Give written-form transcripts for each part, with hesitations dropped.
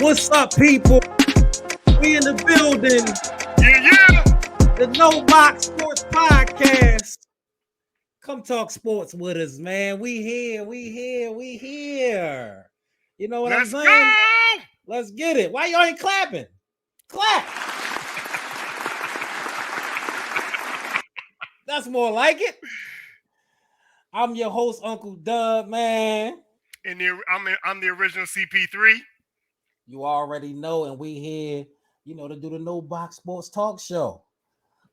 What's up, people? We in the building. Yeah. The No Box Sports Podcast. Come talk sports with us, man. We here. You know what I'm Let's saying? go. Let's get it. Why y'all ain't clapping? Clap. That's more like it. I'm your host, Uncle Doug, man. And I'm the original CP3. You already know, and we here, to do the No Box Sports Talk Show.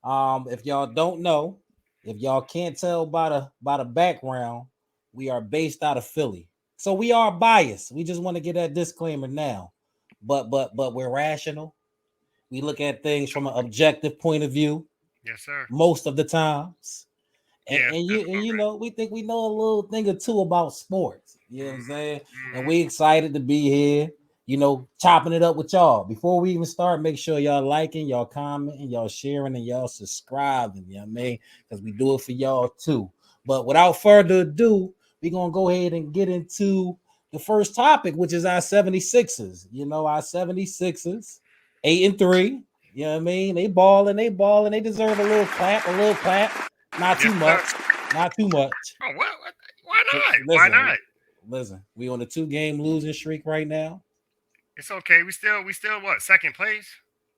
If y'all don't know, if y'all can't tell by the background, we are based out of Philly, so we are biased. We just want to get that disclaimer now, but we're rational. We look at things from an objective point of view. Yes, sir. Most of the times, Yeah, and you know, we think we know a little thing or two about sports. You know what I'm saying? And we excited to be here. Chopping it up with y'all. Before we even start, make sure y'all liking, y'all commenting, y'all sharing, and y'all subscribing. You know what I mean? Because we do it for y'all too. But without further ado, we're going to go ahead and get into the first topic, which is our 76ers. Our 76ers, 8-3. You know what I mean? They balling. They deserve a little clap. Not too much. Not too much. Oh, well, why not? Listen, Why not? Listen, we on a 2-game losing streak right now. It's okay. We still what? Second place?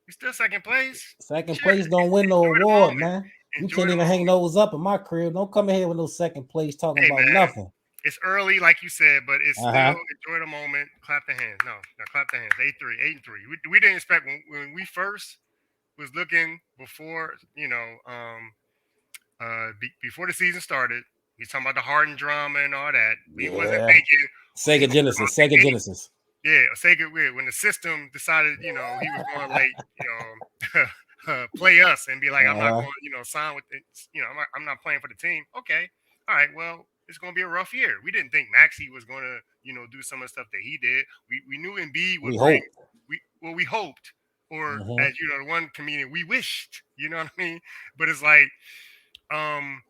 We still second place? Second place don't win no award, man. You can't even hang those up in my crib. Don't come in here with no second place talking about nothing. It's early, like you said, but it's still enjoy the moment. Clap the hands. No, clap the hands. 8-3. We didn't expect when we first was looking before, before the season started. We talking about the Harden drama and all that. We wasn't thinking Sega Genesis. Yeah, Sega when the system decided, he was going to play us and be like, I'm not going, sign with it. I'm not playing for the team. Okay, all right. Well, it's going to be a rough year. We didn't think Maxey was going to, do some of the stuff that he did. We knew Embiid would bring. We hoped, or as the one comedian, we wished. You know what I mean? But it's like, Embiid,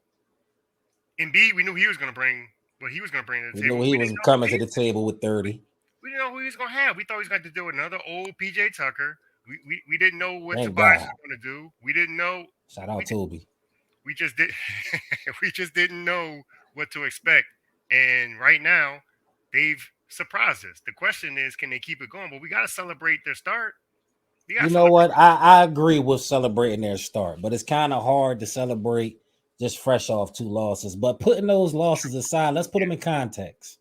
we knew he was going to bring what he was going to bring to the table. We knew he was coming to the table with 30. We didn't know who he was going to have. We thought he was going to deal with another old PJ Tucker. We didn't know what Tobias was going to do. We didn't know. Shout out Toby. We just did. We just didn't know what to expect. And right now, they've surprised us. The question is, can they keep it going? But we got to celebrate their start. You know what? I agree with celebrating their start, but it's kind of hard to celebrate just fresh off 2 losses. But putting those losses aside, let's put them in context.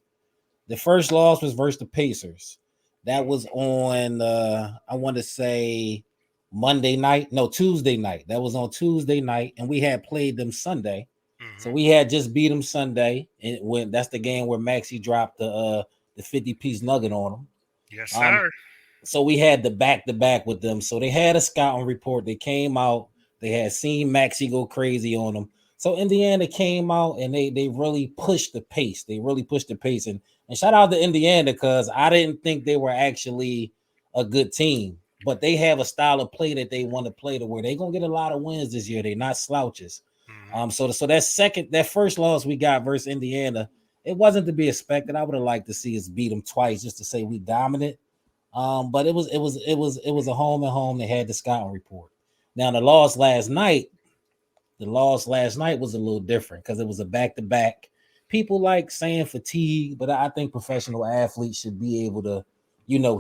The first loss was versus the Pacers. That was on, I want to say Tuesday night. That was on Tuesday night, and we had played them Sunday. So we had just beat them Sunday, and that's the game where Maxey dropped the 50-piece nugget on them. Yes, sir. So we had the back-to-back with them. So they had a scouting report. They came out. They had seen Maxey go crazy on them. So Indiana came out, and they really pushed the pace. And shout out to Indiana, because I didn't think they were actually a good team. But they have a style of play that they want to play to where they're going to get a lot of wins this year. They're not slouches. So that first loss we got versus Indiana, it wasn't to be expected. I would have liked to see us beat them twice just to say we dominant. But it was a home and home. They had the scouting report. Now the loss last night was a little different because it was a back-to-back. People like saying fatigue, but I think professional athletes should be able to,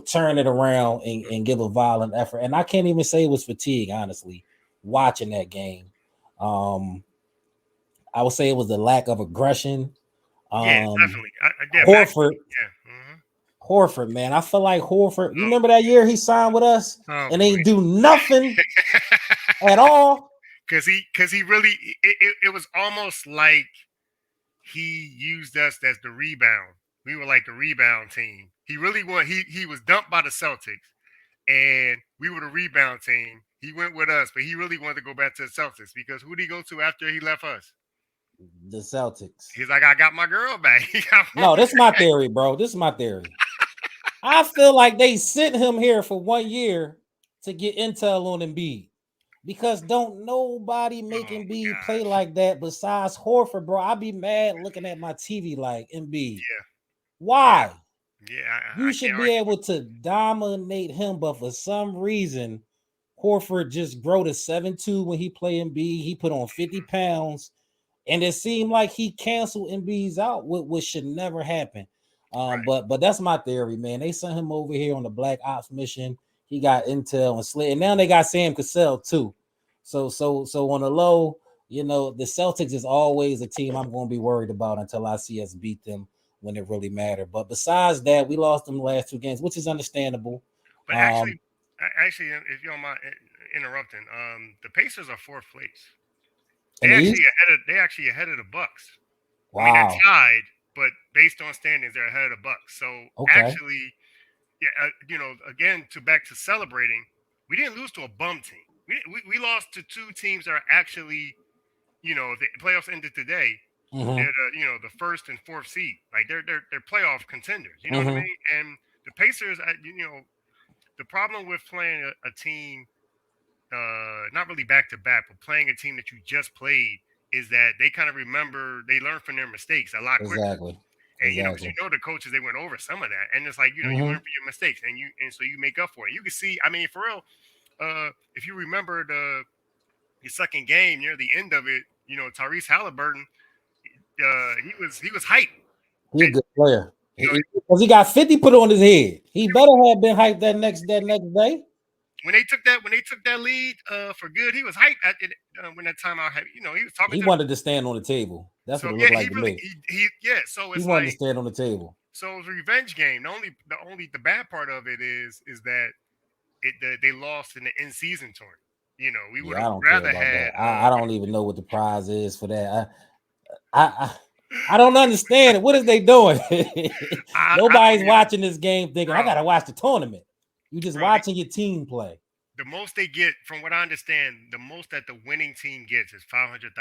turn it around and give a violent effort. And I can't even say it was fatigue, honestly, watching that game. I would say it was the lack of aggression. Definitely. Horford, man. I feel like Horford. You remember that year he signed with us and ain't do nothing at all? Because he really, it was almost like he used us as the rebound. We were like the rebound team. He really he was dumped by the Celtics, and we were the rebound team. He went with us, but he really wanted to go back to the Celtics because who did he go to after he left us? The Celtics. He's like, I got my girl back. No, this is my theory, bro. This is my theory. I feel like they sent him here for 1 year to get intel on Embiid. Because don't nobody make Embiid play like that besides Horford, bro. I'd be mad looking at my TV like Embiid. Yeah. Why? Yeah, You I can't should be argue with. able to dominate him, but for some reason, Horford just grow to 7'2" when he play in B. He put on 50 pounds, and it seemed like he canceled Embiid's out, which should never happen. Right. But that's my theory, man. They sent him over here on the Black Ops mission. He got intel and slit, and now they got Sam Cassell too. So on the low, the Celtics is always a team I'm going to be worried about until I see us beat them when it really matters. But besides that, we lost them the last 2 games, which is understandable. But Um, actually, if you don't mind interrupting, the Pacers are fourth place. in the East, They actually ahead of the Bucks. I mean, they're wow, tied, but based on standings, they're ahead of the Bucks. So okay, actually, yeah, again, back to celebrating, we didn't lose to a bum team. We lost to two teams that are actually, if the playoffs ended today, mm-hmm, they're the first and fourth seed. Like they're playoff contenders. You know what I mm-hmm, mean? And the Pacers, the problem with playing a team, not really back to back, but playing a team that you just played is that they kind of remember, they learn from their mistakes a lot quicker. exactly, And because exactly. the coaches, they went over some of that, and it's like you learn Mm-hmm. from your mistakes, and so you make up for it. You can see, I mean, for real, if you remember the second game near the end of it, Tyrese Halliburton, he was hyped. He a And, good player. you know, Because he got 50 put on his head. He better have been hyped that next day. when they took that lead for good, he was hyped at it when that timeout had. He was talking He to the. wanted to stand on the table. That's what So it yeah, looked he like to really me. yeah. So He it's wanted to like stand on the table. so it's a revenge game. The bad part of it is that they lost in the in season tournament. We would Yeah, I have don't care rather about had. that. I don't even know what the prize is for that. I don't understand it. What is they doing? I Nobody's don't either, watching this game thinking I bro. gotta watch the tournament. You just Bro, watching your team play. the most they get, from what I understand, the most that the winning team gets is $500,000.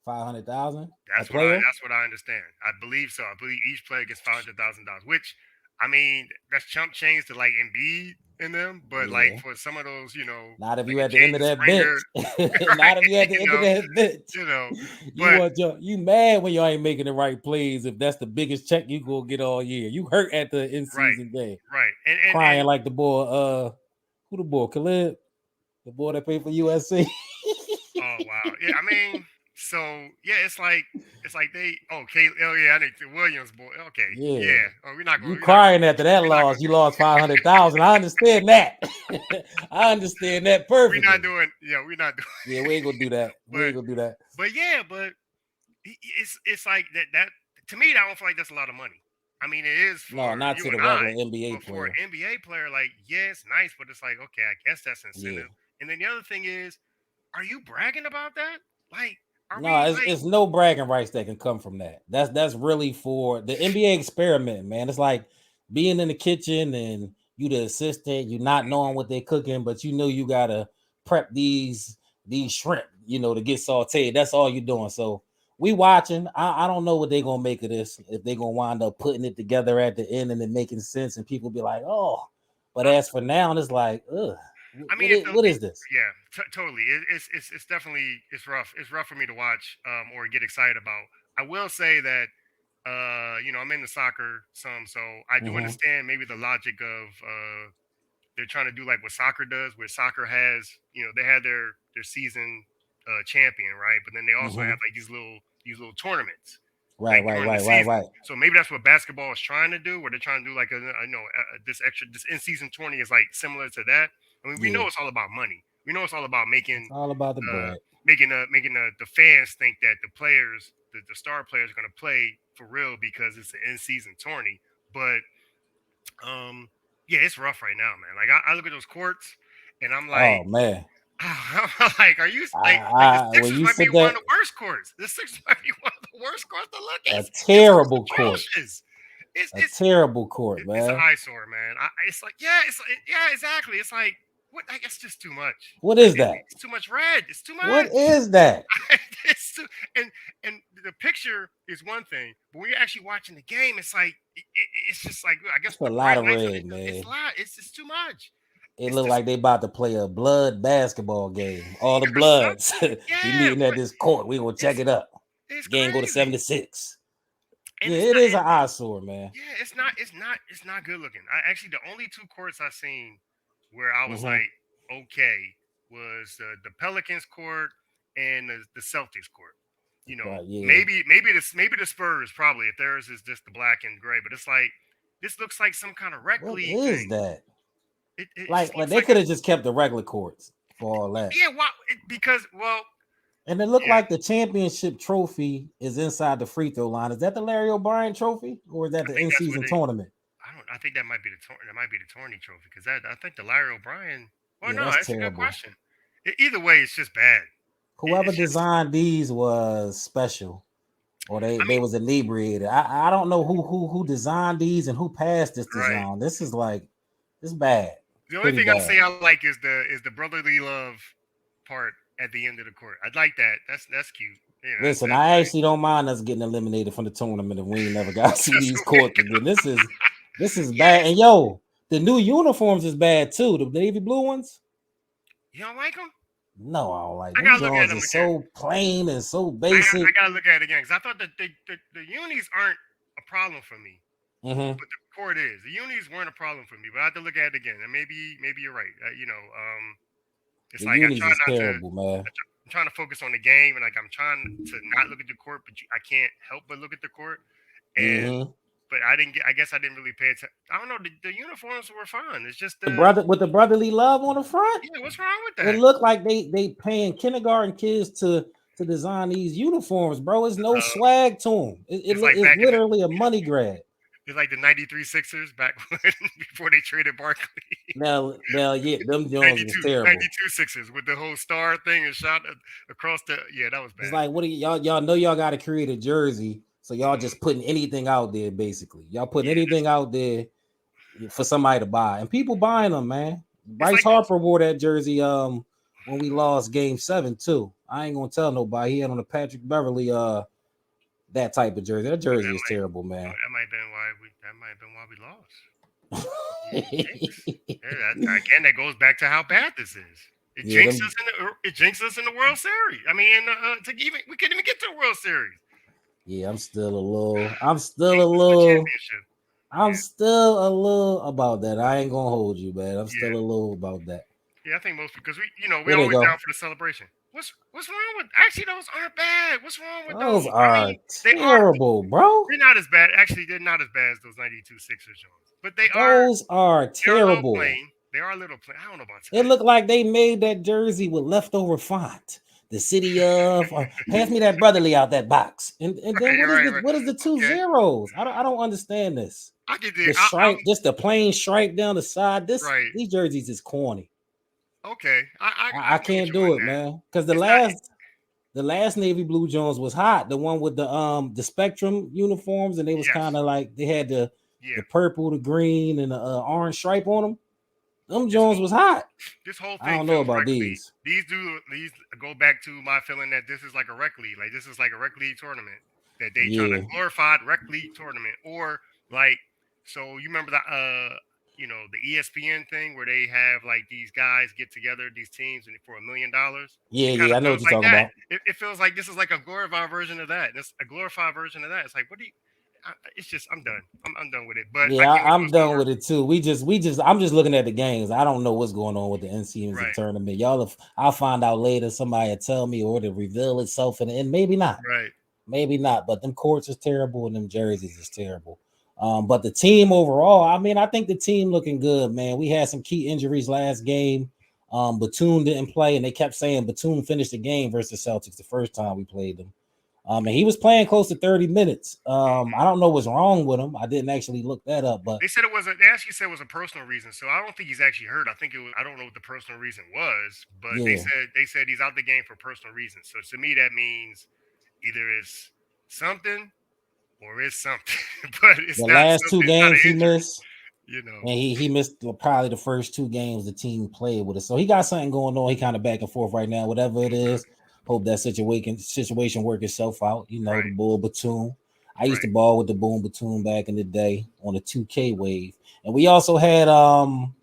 500,000 a That's what I player. that's what I understand. I believe so. I believe each player gets $500,000, which I mean that's chump change to like Embiid in them, but like Yeah. for some of those, Not if like you a at the end of Jaden that bench. Springer, right? Not if you at the You end of know, that bench. you know. You But want you mad when you ain't making the right plays if that's the biggest check you gonna get all year. You hurt at the in right, season game, right, and crying like the boy. Who the boy? Khalid, the boy that played for USC. oh wow, yeah. I mean, so yeah, it's like they okay. Oh yeah, I think the Williams boy. Okay, Yeah, yeah. Oh, we're not going. you crying after that We're not loss. going. You lost 500,000. I understand that. I understand that We're not perfectly. doing. Yeah, we're not doing. Yeah, we ain't gonna do that. We but ain't gonna do that. but yeah, but it's like that to me. I don't feel like that's a lot of money. I mean, it is No, for not you to the and I, regular NBA but for an player. NBA player, like yeah, it's nice, but it's like okay, I guess that's Yeah. incentive. And then the other thing is, are you bragging about that? Like, are No, we like it's no bragging rights that can come from that. That's really for the NBA experiment, man. It's like being in the kitchen and you the assistant, you not knowing what they're cooking, but you know you gotta prep these shrimp, to get sauteed. That's all you're doing. So we watching. I don't know what they're gonna make of this. If they're gonna wind up putting it together at the end and it making sense, and people be like, oh. But I'm as for now, it's like, ugh, I mean, it's what is this? yeah, totally. It's definitely it's rough. It's rough for me to watch or get excited about. I will say that I'm into soccer some, so I do Mm-hmm, understand maybe the logic of they're trying to do like what soccer does, where soccer has they had their season champion, right? But then they also mm-hmm. have like these little tournaments Right, like right, during the right, right, season. right. So maybe that's what basketball is trying to do, where they're trying to do like this in season tourney is like similar to that. I mean, we Yeah. know it's all about money. We know it's all about It's all about the uh, bread. making the fans think that the players, the star players, are going to play for real because it's an in season tourney. But yeah, it's rough right now, man. Like I look at those courts, and I'm like, Oh man, like, are you like the when Sixers you might be said one of that, the worst courts. The Sixers might be one of the worst courts to look at. a It's terrible court, atrocious. It's a it's terrible court, it's an man. eyesore, man. It's like yeah, exactly. It's like what? I guess just too much. What is that? It's too much red. It's too What much. is that? it's too, and the picture is one thing, but when you're actually watching the game, it's like it's just like I guess It's a the lot bright of lights. red, It's a man. lot. It's just too much. It It's looked just like they about to play a blood basketball game. All the or bloods something. be Yeah, meeting at what? this court. We gonna check It's it up. it's Game go to crazy. 76. And Yeah, it's it not. is an eyesore, man. Yeah, it's not good looking. I actually the only two courts I seen where I was Mm-hmm. like, okay, was the Pelicans court and the Celtics court. You know, But yeah, maybe the Spurs probably if theirs is just the black and gray, but it's like this looks like some kind of rec what league is thing. that? It just Like looks they like could have just kept the regular courts for all that. yeah, wow, because well, And it looked yeah, like the championship trophy is inside the free throw line. Is that the Larry O'Brien trophy or is that I the think in that's what season they. tournament? I don't. I think that might be the Tourney trophy because that I think the Larry O'Brien. Well, Yeah, no, that's that's a good terrible. question. Either way, it's just bad. Whoever It's just. designed these was special, or I they mean, was inebriated. I don't know who designed these and who passed this right. design. This is like it's bad. The It's only pretty thing I bad. say I like is the brotherly love part at the end of the court. I'd like that. That's cute. You know, Listen, that's I nice. actually don't mind us getting eliminated from the tournament if we ain't never got to see Just these so we courts again. This is bad. yes. And yo, the new uniforms is bad too. The navy blue ones. You don't like them? No, I don't like I them. gotta look at Jones them is again. so plain and so I basic. gotta look at it again because I thought that the unis aren't a problem for me, Mm-hmm. but the court is. The unis weren't a problem for me, but I have to look at it again. And maybe you're right. It's The like I unis try is not to. terrible, man. I'm trying to focus on the game, and like I'm trying to not look at the court, but I can't help but look at the court. And Mm-hmm. but I didn't get. I guess I didn't really pay attention. I don't know. The uniforms were fine. It's just The the brother with the brotherly love on the front. yeah. What's wrong with It that? looked like they paying kindergarten kids to design these uniforms, bro. It's no swag to them. It's like It's back in the. literally a money grab. It's like the '93 Sixers back when before they traded Barkley. Now, yeah, them Jones was 92, terrible. 92 Sixers with the whole star thing and shot across the. Yeah, that was It's bad. like, what do y'all know? Y'all got to create a jersey, so y'all Mhm. just putting anything out there. Basically, y'all putting Yeah, anything out there for somebody to buy, and people buying them, man. it's Bryce like Harper wore that jersey when we lost Game 7 too. I ain't gonna tell nobody. He had on a Patrick Beverly that type of jersey. That oh, jersey is terrible, man. that might have been why we lost. Jinx. Yeah, again, that goes back to how bad this is. It Yeah, jinxed them. us in the World Series. I mean, we couldn't even get to the World Series. Yeah, I'm still a little. I'm still a Jinxed us in the little. championship. I'm Yeah, still a little about that. I ain't gonna hold you, man. I'm yeah, still a little about that. yeah. I think most because we Here they always down go. for the celebration. What's wrong with? Actually, those aren't bad. What's wrong with Those those? I are mean, they are. terrible, bro. They're not as bad. Actually, they're not as bad as those '92 Sixers Jones, but Those are they're a little terrible. plain. They are a little plain. I don't know about It tonight. looked like they made that jersey with leftover font. The city of pass me that brotherly out that box. And then Right. what is the two Okay, zeros? I don't understand this. I get the. The stripe, just the plain stripe down the side. Right. These jerseys is corny. Okay, I I go with can't you on do it, that. man. Because It's not. the last navy blue Jones was hot. The one with the spectrum uniforms, and they was kind Yes. of like they had the Yeah. purple, the green, and the orange stripe on them. Them This Jones whole was hot. this whole I thing don't know feels about rec league. these. These go back to my feeling that this is like a rec league. Like this is like a rec league tournament that they trying to Yeah, glorify rec league tournament or like so you remember the the ESPN thing where they have like these guys get together these teams and for $1 million. yeah, It kind yeah. of I know what feels you're like talking that. about. It feels like this is like a glorified version of that. It's a glorified version of that. It's like what do you? It's just I'm done. I'm done with it. But I Yeah, get what you I'm was done more with it too. I'm just looking at the games. I don't know what's going on with the NCAA right, tournament. I'll find out later. Somebody will tell me or to reveal itself, and maybe not. right. Maybe not, but them courts is terrible and them jerseys is terrible. But the team overall, I mean, I think the team looking good, man. We had some key injuries last game. Batum didn't play, and they kept saying Batum finished the game versus Celtics the first time we played them. And he was playing close to 30 minutes. I don't know what's wrong with him. I didn't actually look that up, but They said it was a. They actually said it was a personal reason. So I don't think he's actually hurt. I think it was. I don't know what the personal reason was, but yeah, they said he's out the game for personal reasons. So to me, that means either it's something or it's something, but it's the not last two something. It's not an games he injury. missed, You know. and he missed probably the first two games the team played with us. So he got something going on. He kind of back and forth right now, whatever it Okay. is. Hope that situation work itself out. You know, the Right. bull Batum. I used to Right. ball with the Boom Batum back in the day on the 2K wave. And we also had Oubre.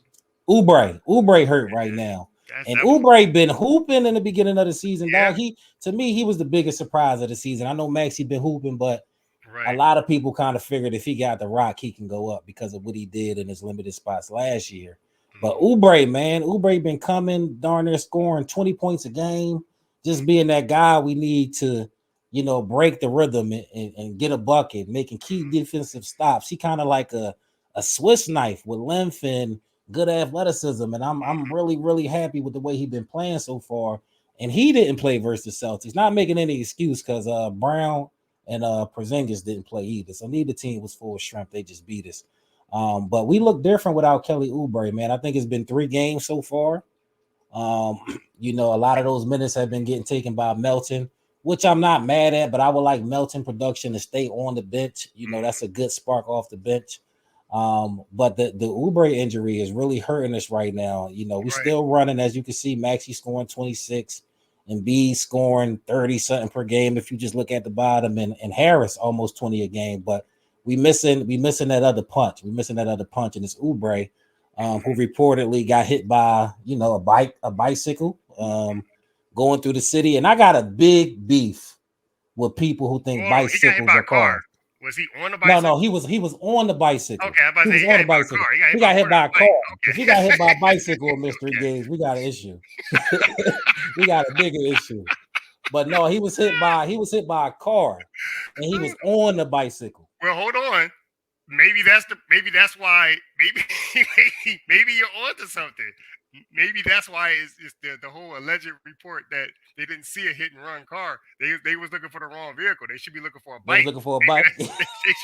Oubre hurt right now. And That was. Oubre been hooping in the beginning of the season, Yeah. dog. To me, he was the biggest surprise of the season. I know Maxey been hooping, but a lot of people kind of figured if he got the rock, he can go up because of what he did in his limited spots last year. But Oubre, man, Oubre been coming darn near scoring 20 points a game, just being that guy we need to, break the rhythm and get a bucket, making key defensive stops. He kind of like a Swiss knife with length and good athleticism. And I'm really, really happy with the way he's been playing so far. And he didn't play versus the Celtics. Not making any excuse because Brown and Porzingis didn't play either. So neither team was full strength. They just beat us. But we look different without Kelly Oubre, man. I think it's been 3 games so far. A lot of those minutes have been getting taken by Melton, which I'm not mad at, but I would like Melton production to stay on the bench. That's a good spark off the bench. But the Oubre injury is really hurting us right now. We're still running, as you can see, Maxey scoring 26 and B scoring 30 something per game. If you just look at the bottom, and Harris almost 20 a game, but we missing that other punch. We're missing that other punch, and it's Oubre, who reportedly got hit by, a bicycle going through the city. And I got a big beef with people who think bicycles are cars. Was he on the bicycle? No, he was on the bicycle. Okay, he was on the bicycle. He got hit by a car. Okay. If he got hit by a bicycle in mystery games, we got an issue. We got a bigger issue. But no, he was hit by a car, and he was on the bicycle. Well, hold on. Maybe that's why maybe you're onto something. Maybe that's why it's the whole alleged report that they didn't see a hit and run car. They was looking for the wrong vehicle. They should be looking for a bike. They was looking for a bike. they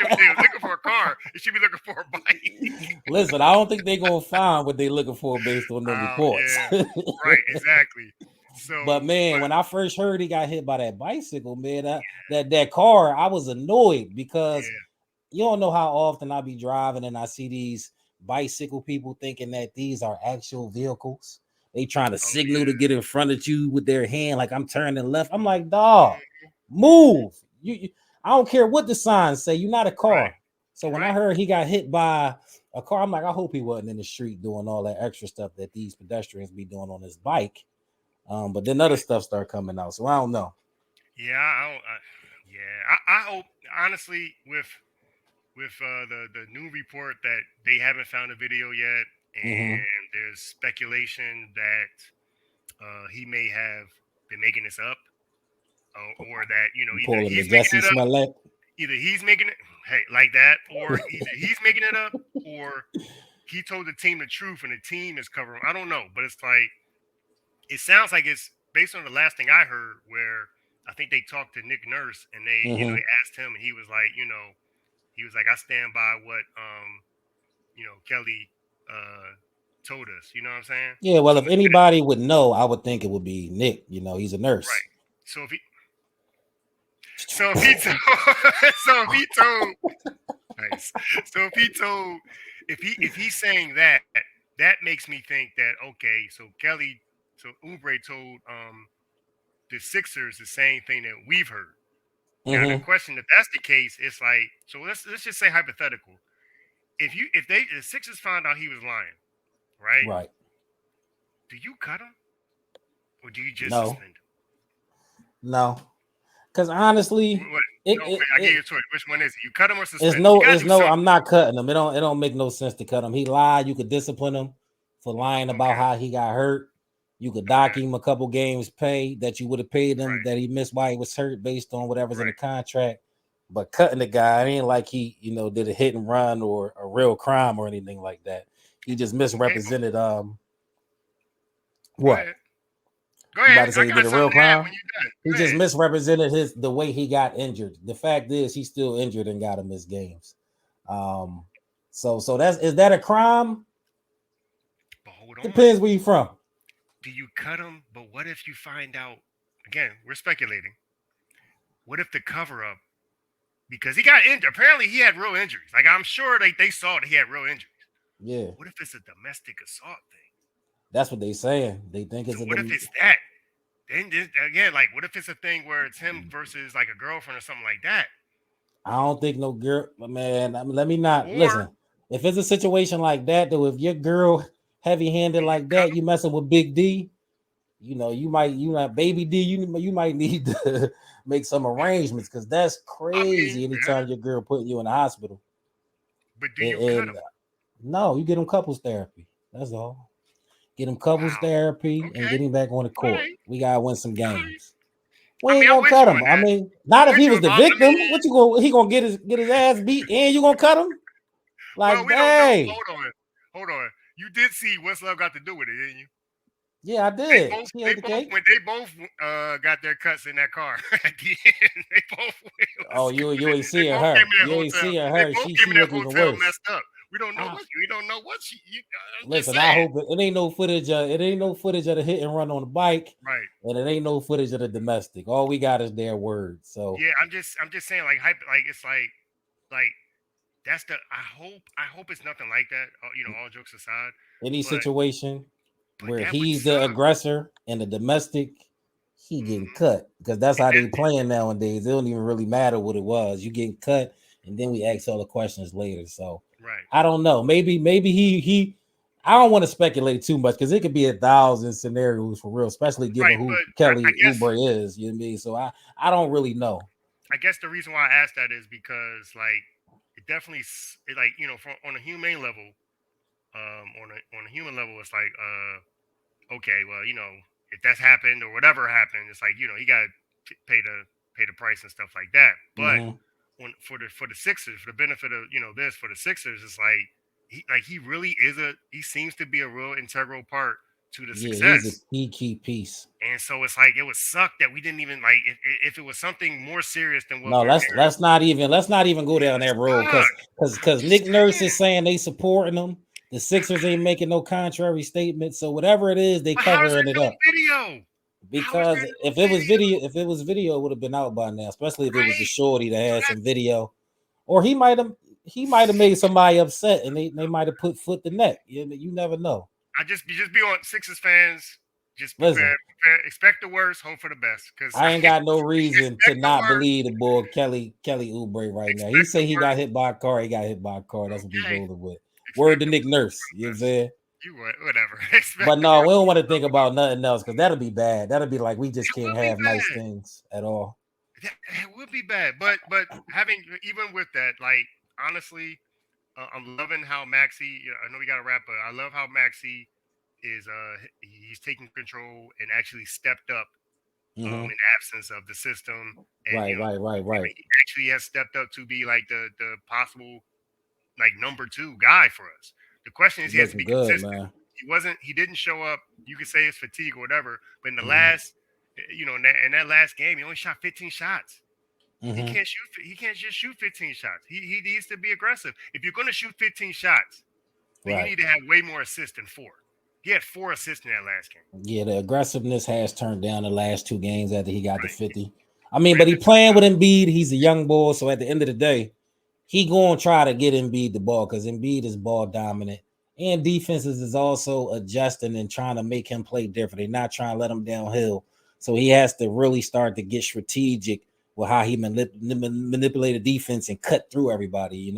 were looking for a car. They should be looking for a bike. Listen, I don't think they're gonna find what they're looking for based on the reports. Yeah. Right, exactly. But when I first heard he got hit by that bicycle, man, that car, I was annoyed because you don't know how often I be driving and I see these bicycle people thinking that these are actual vehicles. They trying to signal to get in front of you with their hand, like I'm turning left. I'm like, dog, move. You I don't care what the signs say. You're not a car. Right. So when I heard he got hit by a car, I'm like, I hope he wasn't in the street doing all that extra stuff that these pedestrians be doing on his bike. But then other stuff start coming out, so I don't know. Yeah, I hope honestly with the new report that they haven't found a video yet, and there's speculation that he may have been making this up, or that either he's making it up, either he's making it like that, or either he's making it up, or he told the team the truth and the team is covering. I don't know, but it's like it sounds like it's based on the last thing I heard, where I think they talked to Nick Nurse and they they asked him, and he was like, I stand by what Kelly told us. You know what I'm saying? Yeah. Well, if anybody would know, I would think it would be Nick. He's a nurse. Right. So if he told, if he's saying that makes me think that so Oubre told the Sixers the same thing that we've heard. Now the question, if that's the case, it's like, so let's just say hypothetical. If the Sixers found out he was lying, right? Right. Do you cut him, or do you just suspend him? No, because honestly, I gave you a choice. Which one is it? You cut him or suspend him? It's no. I'm not cutting him. It don't make no sense to cut him. He lied. You could discipline him for lying about how he got hurt. You could dock him a couple games pay that you would have paid him that he missed while he was hurt based on whatever's in the contract. But cutting the guy, it ain't like he, did a hit and run or a real crime or anything like that. He just misrepresented what? Go ahead. You about to say he did a real crime? He just misrepresented the way he got injured. The fact is he's still injured and got to miss games. So is that a crime? But hold on. Depends where you from. Do you cut him? But what if you find out? Again, we're speculating. What if the cover up? Because he got injured. Apparently, he had real injuries. Like, I'm sure they saw that he had real injuries. Yeah. What if it's a domestic assault thing? That's what they saying. They think it's what if it's that? Then again, like, what if it's a thing where it's him versus like a girlfriend or something like that? I don't think no girl, man. Let me not listen. If it's a situation like that, though, if your girl heavy-handed like that, you messing with Big D, you might baby D, you might need to make some arrangements because that's I mean, crazy. yeah, Anytime your girl putting you in the hospital, but do you cut and them? no, you get them couples therapy. That's all. Get him couples Wow. therapy and Okay. get him back on the All court. right. We gotta win some All right. games. We I ain't mean, I'm gonna with cut you him. on I that. mean, I'm not if with he you was the about. I victim. mean, What you go? He gonna get his ass beat and you gonna cut him? well, Like, we don't know. hey, Hold on. You did see what's love got to do with it, didn't you? yeah, I did. She They ate the both cake. when they both got their cuts in that car at the end. They both Oh, you ain't they seeing both came her. in that You ain't hotel. seeing They her. both She came in that look even hotel worse. messed up. I, We don't know what she. I'm just listen, I saying. hope it ain't no footage. It ain't no footage of the hit and run on the bike, Right. and it ain't no footage of the domestic. All we got is their words. So Yeah. I'm just saying. Like hype. Like it's like that's the. I hope it's nothing like that. All jokes aside. any But situation where that would he's the suck. aggressor and the domestic, he getting Hmm. cut because that's And how then they playing nowadays. It don't even really matter what it was. You getting cut, and then we ask all the questions later. So right. I don't know. Maybe he. I don't want to speculate too much because it could be 1,000 scenarios for real, especially given Right. who But I Kelly guess Oubre is. You know what I mean? So I don't really know. the reason why I asked that is because like it definitely like from on a humane level, on a human level, it's like okay, well if that's happened or whatever happened, it's like he got to pay the price and stuff like that. But Mm-hmm. for the Sixers, for the benefit of this for the Sixers, it's like he really is he seems to be a real integral part to the Yeah, he's a success. key piece. And so it's like it would suck that we didn't even like if it was something more serious than what No, we're hearing. let's not even go It down would that road suck. I'm because just Nick Nurse saying. is saying they supporting them. The Sixers ain't making no contrary statement. So whatever it is, they But how is there covering it no up. video? How is there Because no video? if it was video, it would have been out by now, especially if it was a Right. shorty that So had some that's video. Or he might have made somebody upset and they might have put foot to neck. You never know. just be on Sixers fans. Just Listen, expect the worst, hope for the best. Because I ain't got no reason to expect the not worst, believe the boy Kelly Oubre right now. He expect the say he got worst. hit by a car. He got hit by a car. That's what we Okay, rolling with. Word expect to the Nick worst, hope Nurse. for You know the what I'm best. saying? Whatever. But Expect the no, we worst. don't want to think about nothing else because that'll be bad. That'll be like we just It can't would be have nice bad. things at all. It would be bad. But having even with that, like honestly, I'm loving how Maxey. I know we got to wrap, but I love how Maxey is. He's taking control and actually stepped up Mm-hmm. in absence of the system, and Right. he actually has stepped up to be like the possible like number two guy for us. The question is, he has to Looking be good, consistent. man. He didn't show up. You could say it's fatigue or whatever, but in the Mm-hmm. last, in that last game, he only shot 15 shots. He Mm-hmm. can't shoot. He can't just shoot 15 shots. He needs to be aggressive. If you're going to shoot 15 shots, then you Right. need to have way more assists than four. He had 4 assists in that last game. Yeah, the aggressiveness has turned down the last two games after he got to Right. 50. I mean, but he Granted, playing with Embiid. He's a young boy, so at the end of the day, he going to try to get Embiid the ball because Embiid is ball dominant. And defenses is also adjusting and trying to make him play different. They're not trying to let him downhill. So he has to really start to get strategic with how he manipulate the defense and cut through everybody.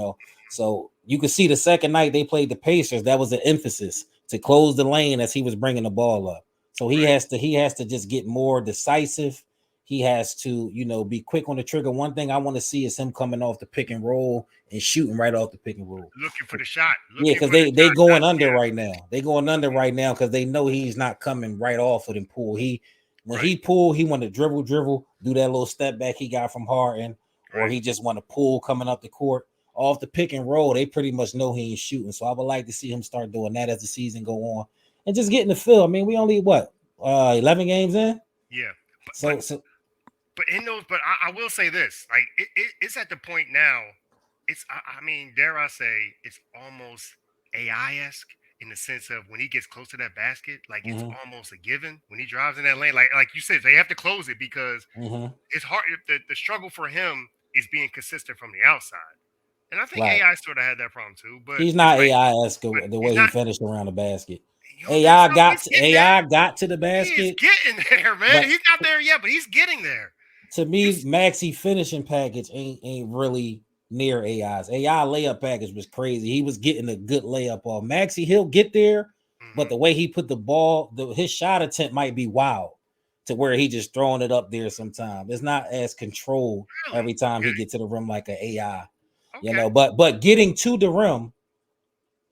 So you can see the second night they played the Pacers, that was an emphasis to close the lane as he was bringing the ball up. So he right. has to just get more decisive. He has to, be quick on the trigger. One thing I want to see is him coming off the pick and roll and shooting right off the pick and roll. Looking for the shot. Yeah, Looking because for the they shot. going Not under yeah. right now. They going under Mhm. right now because they know he's not coming right off of them pool. When Right. he pull, he want to dribble, do that little step back he got from Harden, or Right. he just want to pull coming up the court off the pick and roll. They pretty much know he ain't shooting. So I would like to see him start doing that as the season go on and just getting the feel. I mean, we only 11 games in. Yeah. But but So but in those. But I will say this. Like it's at the point now. I mean, dare I say, it's almost AI esque in the sense of when he gets close to that basket, like it's mhm, almost a given when he drives in that lane. Like you said, they have to close it because mhm, it's hard. The struggle for him is being consistent from the outside, and I think right. AI sort of had that problem too. But He's it's not like, AI esque but the he's way he not. finished around the basket. You don't think so? He's getting there. AI got to the He is basket, getting there, man. but He's not there yet, but he's getting there. to You, me, Maxey finishing package ain't really near AI's. AI layup package was crazy. He was getting a good layup off. Maxey, he'll get there, but the way he put the ball, his shot attempt might be wild to where he just throwing it up there sometimes. It's not as controlled Really? every time Okay. he get to the rim like an AI, Okay. but getting to the rim,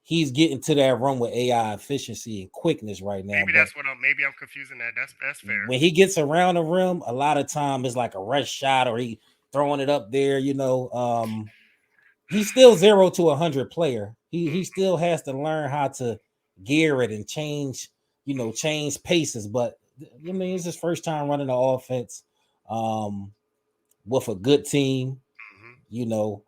he's getting to that rim with AI efficiency and quickness right now. Maybe But that's what maybe I'm confusing that. That's fair. when he gets around the rim, a lot of time it's like a rush shot or he throwing it up there, he's still 0 to 100 player. He still has to learn how to gear it and change, change paces. But I mean, it's his first time running the offense with a good team, Mm-hmm. you know,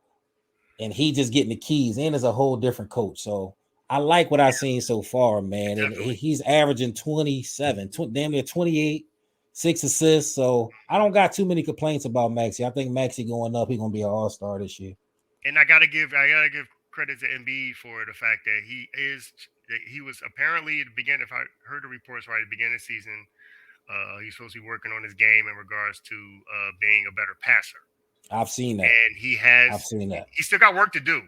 and he just getting the keys. And is a whole different coach. So I like what I've seen so far, man. And Definitely. he's averaging 27, damn near 28, 6 assists. So I don't got too many complaints about Maxey. I think Maxey going up, he's gonna be an all-star this year. And I gotta give credit to Embiid for the fact that he was apparently at the beginning. If I heard the reports right, at the beginning of the season, he's supposed to be working on his game in regards to being a better passer. I've seen that. And I've seen that. he still got work to do.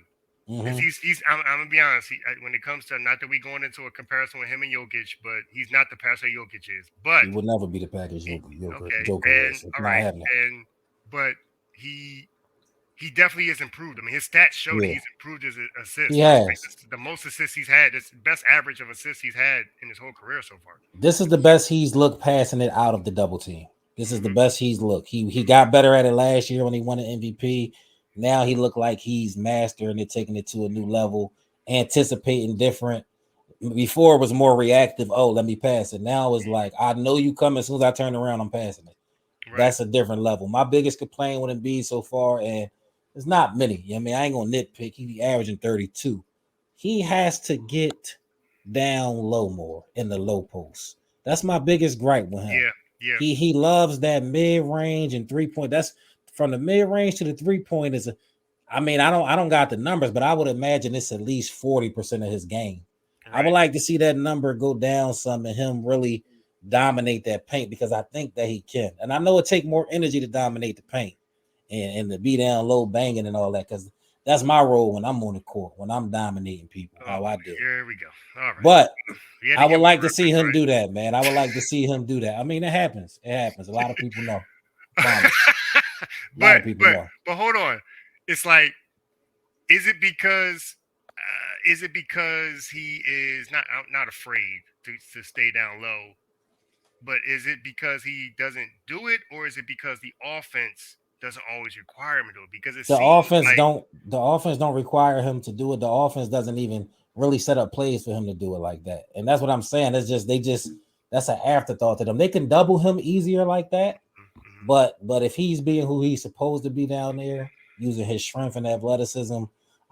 Because Mm-hmm. I'm gonna be honest. When it comes to, not that we going into a comparison with him and Jokic, but he's not the passer Jokic is. But He would never be the package okay, Joker and is. It's all not right, happening. but he definitely has improved. I mean, his stats show that Yeah, he's improved his he assists. Right? has. The most assists he's had, this best average of assists he's had in his whole career so far. This is the best he's looked passing it out of the double team. This is the Mm-hmm. best he's looked. He got better at it last year when he won an MVP. Now he looked like he's mastering it, taking it to a new level, anticipating different. Before it was more reactive. Oh, let me pass it. Now it's like I know you come. As soon as I turn around, I'm passing it. Right. That's a different level. My biggest complaint with Embiid so far, and it's not many. I mean, I ain't gonna nitpick. He averaging 32. He has to get down low more in the low post. That's my biggest gripe with him. Yeah. Yeah. He loves that mid range and 3 point. That's from the mid range to the 3 point is a. I mean, I don't got the numbers, but I would imagine it's at least 40% of his game. I would Right. like to see that number go down some and him really dominate that paint because I think that he can. And I know it take more energy to dominate the paint and to be down low banging and all that because that's my role when I'm on the court, when I'm dominating people, Oh how I boy, do. here we go. All right. But You had I to would give him like a to see reference, him do that, man. I would like to see him do that. I mean, it happens. It happens. A lot of people know. Promise. right? A lot but of people but know. but hold on. It's like, is it because he is not afraid to stay down low? But is it because he doesn't do it, or is it because the offense doesn't always require him to do it? Because it The seems offense like, don't the offense don't require him to do it. The offense doesn't even really set up plays for him to do it like that. And that's what I'm saying. It's just that's an afterthought to them. They can double him easier like that. mm-hmm, But if he's being who he's supposed to be down there, using his strength and athleticism,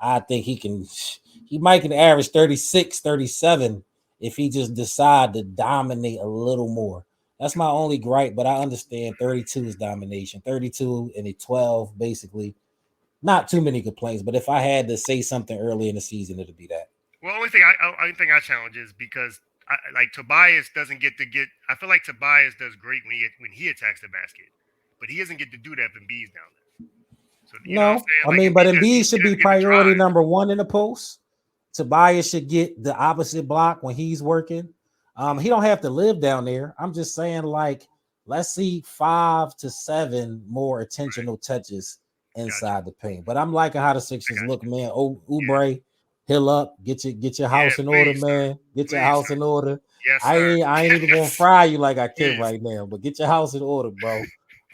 I think he might can average 36, 37 if he just decide to dominate a little more. That's my only gripe, but I understand 32 is domination. 32 and a 12, basically. Not too many complaints, but if I had to say something early in the season, it'd be that. well, only thing I challenge is because like Tobias doesn't get to get. I feel like Tobias does great when he attacks the basket, but he doesn't get to do that if Embiid's down there. So you know what I'm No, saying? I Like mean, but He Embiid should be doesn't get to priority drive. number one in the post. Tobias should get the opposite block when he's working. He don't have to live down there. I'm just saying, like, let's see 5 to 7 more Right. intentional touches Gotcha. inside the paint. But I'm liking how the I Sixers got look, you. man. Oh, Yeah. Oubre, hill up, get your Yeah. house in order, Please, sir. man. Get your Please, house sir. in order. Yes, I sir. ain't I ain't even gonna Yes. fry you like I can Please. right now, but get your house in order, bro.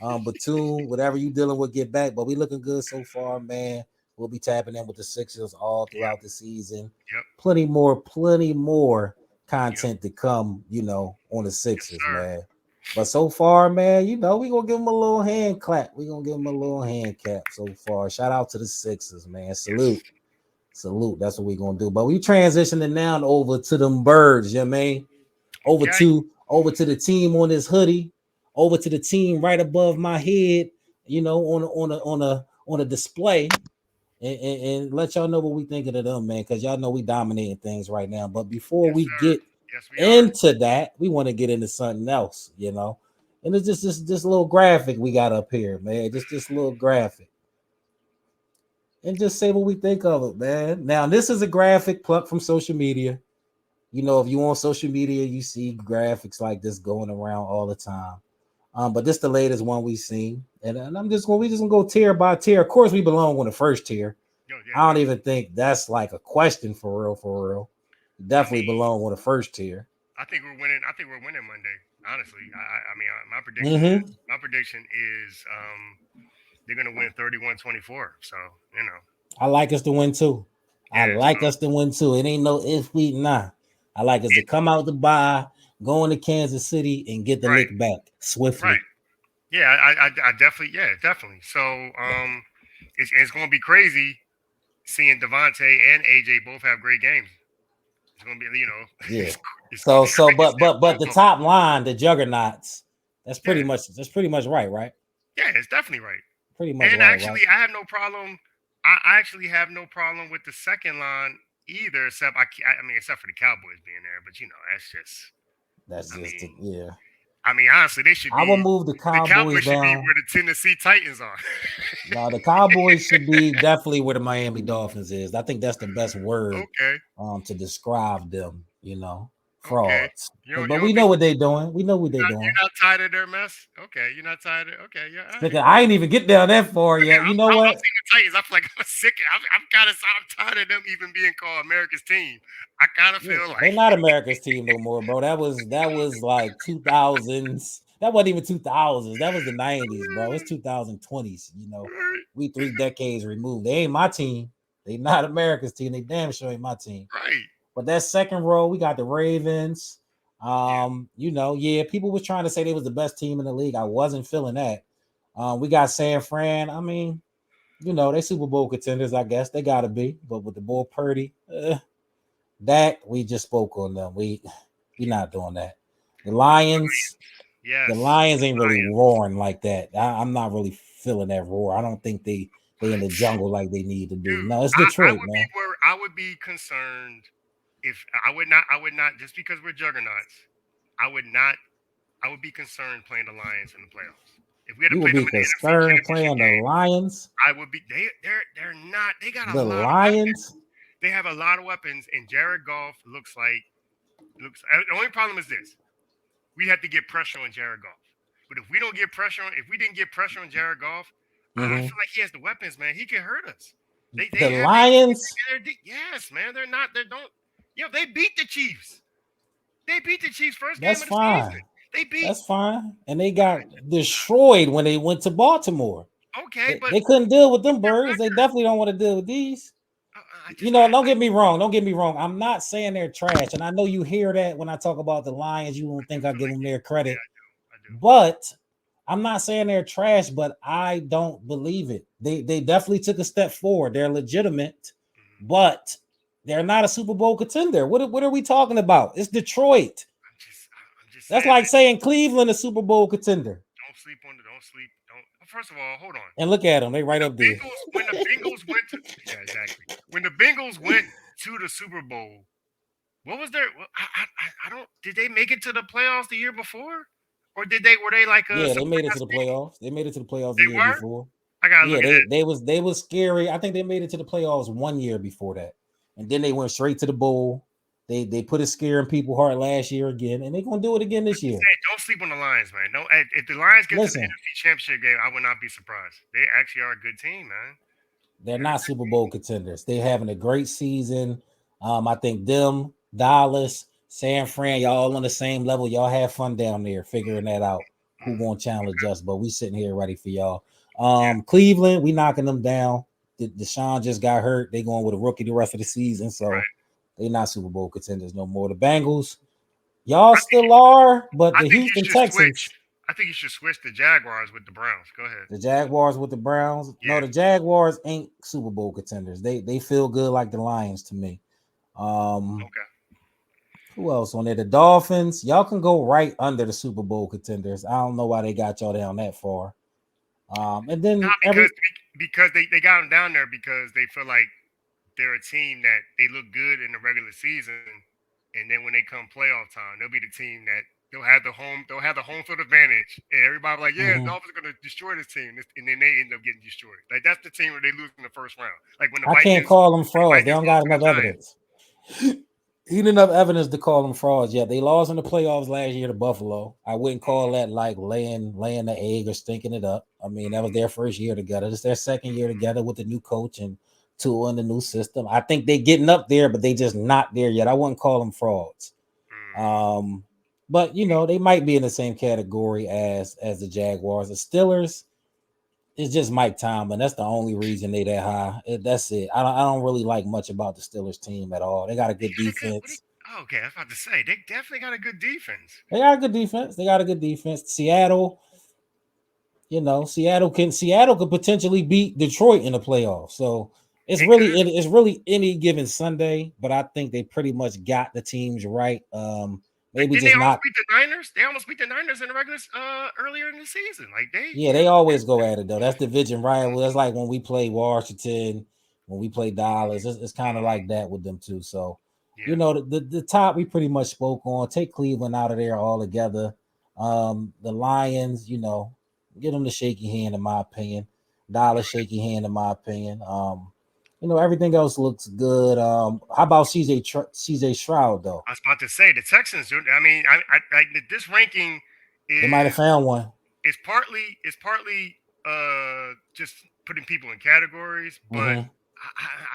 Batum, whatever you dealing with, get back. But we looking good so far, man. We'll be tapping in with the Sixers all Yep. throughout the season. Yep. Plenty more Yep. content to come, on the Yes, Sixers, sir. man. But so far, man, we gonna give them a little hand clap. We gonna give them a little hand clap so far. Shout out to the Sixers, man. Yes. Salute. That's what we gonna do. But we transitioning now over to them birds, man. Over Okay. to over to the team on this hoodie, over to the team right above my head, on a display, and let y'all know what we thinking of them, man, because y'all know we dominating things right now. But before Yes, we sir. get Yes, we are. into that, we want to get into something else. And it's just this little graphic we got up here, man. Just this little graphic. And just say what we think of it, man. Now, this is a graphic plucked from social media. You know, if you on social media, you see graphics like this going around all the time. But this the latest one we seen, and we just gonna go tier by tier. Of course, we belong on the first tier. Yo, yeah, I don't definitely. even think that's like a question for real, for real. I Definitely mean, belong on the first tier. I think we're winning. I think we're winning Monday. Honestly, I mean, Mm-hmm. my prediction is they're gonna win 31-24. So you know, I like us to win too. I yeah. So like us to win too. It ain't no if we not. I like us to it, come out the bye, go into Kansas City, and get the right, lick back right. swiftly. Yeah, I definitely, yeah, definitely. So it's gonna be crazy seeing Devontae and AJ both have great games. It's gonna be, Yeah. it's gonna So be so crazy. but the top line, the juggernauts, Yeah, that's pretty much right, right? yeah, it's definitely right. Pretty much And right, right? actually, I have no problem. I actually have no problem with the second line either, except I mean, except for the Cowboys being there. But that's just, That's I just mean, yeah. honestly, they should I will be. move the The Cowboys Cowboys should be down. where the Tennessee Titans are. No, the Cowboys should be definitely where the Miami Dolphins is. I think that's the best word Okay, to describe them, okay. frauds. You But we don't know think what they doing. We know what they you're doing. not tired of their mess? Okay, you're not tired of. Okay, yeah, all right. I ain't even get down that far Okay, yet. You know I'm what? seeing the Titans. I feel like I'm sick. I'm kind of I'm tired of them even being called America's team. I kind of Yeah, feel they like not America's team no more, bro. That was like 2000s. That wasn't even 2000s. That was the 90s, bro. It's 2020s. We 3 decades removed. They ain't my team. They not America's team. They damn sure ain't my team. right. But that second row, we got the Ravens. Yeah, Yeah, people was trying to say they was the best team in the league. I wasn't feeling that. We got San Fran. I mean, they Super Bowl contenders. I guess they gotta be. But with the boy Purdy, that we just spoke on them. We not doing that. The Lions, the yes. Lions ain't really Lions. roaring like that. I'm not really feeling that roar. I don't think they in the What, jungle like they need to be. dude? No, it's I Detroit, would be man. where I would be concerned if I would not just because we're juggernauts. I would not. I would be concerned playing the Lions in the playoffs. If we had to You will play them be in the NFC concerned Championship playing the game, Lions. I would be. They're not. They got a The lot of weapons. Lions. They have a lot of weapons, and Jared Goff looks. The only problem is this: we have to get pressure on Jared Goff. But if we don't get pressure on, if we didn't get pressure on Jared Goff, I Mm-hmm. feel like he has the weapons, man. He can hurt us. They The have they Lions. yes, man. They're not. They don't. They beat the Chiefs. They beat the Chiefs first game That's of the season. fine. They beat. That's fine. And they got destroyed when they went to Baltimore. Okay, They, but they couldn't deal with them their birds. They record. definitely don't want to deal with these. I just Don't get me wrong. Don't get me wrong. I'm not saying they're trash. And I know you hear that when I talk about the Lions. You won't do think I feel give like them you. their Yeah, credit. I do. But I'm not saying they're trash, but I don't believe it. They definitely took a step forward. They're legitimate, Mhm. but they're not a Super Bowl contender. What are we talking about? It's Detroit. I'm just That's saying, like man. saying Cleveland a Super Bowl contender. Don't sleep on the. Don't sleep. Don't. First of all, hold on. And look at them, they right The up there. Bengals when the Bengals went to yeah exactly when the Bengals went to the Super Bowl. What was their? I don't. Did they make it to the playoffs the year before, or were they like a Yeah, they made it to surprise the team? playoffs. They made it to the playoffs the They year were. before. I gotta Yeah, look at they that. they was scary. I think they made it to the playoffs 1 year before that, and then they went straight to the bowl. They put a scare in people's heart last year again, and they're gonna do it again this year. Hey, don't sleep on the Lions, man. No, if the Lions get to the Listen, NFC Championship game, I would not be surprised. They actually are a good team, man. they're They're a not good Super team. Bowl contenders. They're having a great season. I think them, Dallas, San Fran, y'all on the same level. Y'all have fun down there figuring that out. Who Mm, gonna challenge us? But we sitting here ready for y'all. yeah, Cleveland, we knocking them down. Deshaun just got hurt. They going with a rookie the rest of the season, so right. they not Super Bowl contenders no more. The Bengals, y'all I think still are, but I the think you Houston should switch. Texans, I think you should switch the Jaguars with the Browns. Go ahead. the Jaguars with the Browns. No, Yeah. the Jaguars ain't Super Bowl contenders. They feel good like the Lions to me. Um, Okay. who else on there? The Dolphins. Y'all can go right under the Super Bowl contenders. I don't know why they got y'all down that far. And then Not because they got them down there because they feel like they're a team that they look good in the regular season, and then when they come playoff time, they'll be the team that they'll have the home field advantage, and everybody like, yeah, the mhm. Dolphins are gonna destroy this team, and then they end up getting destroyed. Like that's the team where they lose in the first round. Like when the I can't Vikings call them when the frauds. They Vikings don't lost got to the enough Giants. evidence. Ain't enough evidence to call them frauds yet. They lost in the playoffs last year to Buffalo. I wouldn't call that like laying the egg or stinking it up. I mean, that was their first year together. It's their second year together with the new coach and Tua in the new system. I think they getting up there, but they just not there yet. I wouldn't call them frauds. Um, but they might be in the same category as the Jaguars. The Steelers, it's just Mike Tomlin. That's the only reason they that high. That's it. I don't really like much about the Steelers team at all. They got a They good got a good. defense. Okay, I was about to say they definitely got a good defense. They got a good defense. They got a good defense. Seattle could potentially beat Detroit in the playoffs. So it's They really could. it's really any given Sunday, but I think they pretty much got the teams right. Maybe Didn't they just almost not. beat the Niners? They almost beat the Niners in the regular earlier in the season. Like Yeah, they always go at it though. That's division rival. That's like when we play Washington, when we play Dallas. It's kind of like that with them too. So, yeah. the top we pretty much spoke on. Take Cleveland out of there altogether. The Lions, get them the shaky hand in my opinion. Dallas shaky hand in my opinion. Everything else looks good. How about CJ Stroud though? I was about to say the Texans. I mean, I this ranking They might have is found one. it's partly just putting people in categories, but Mm-hmm.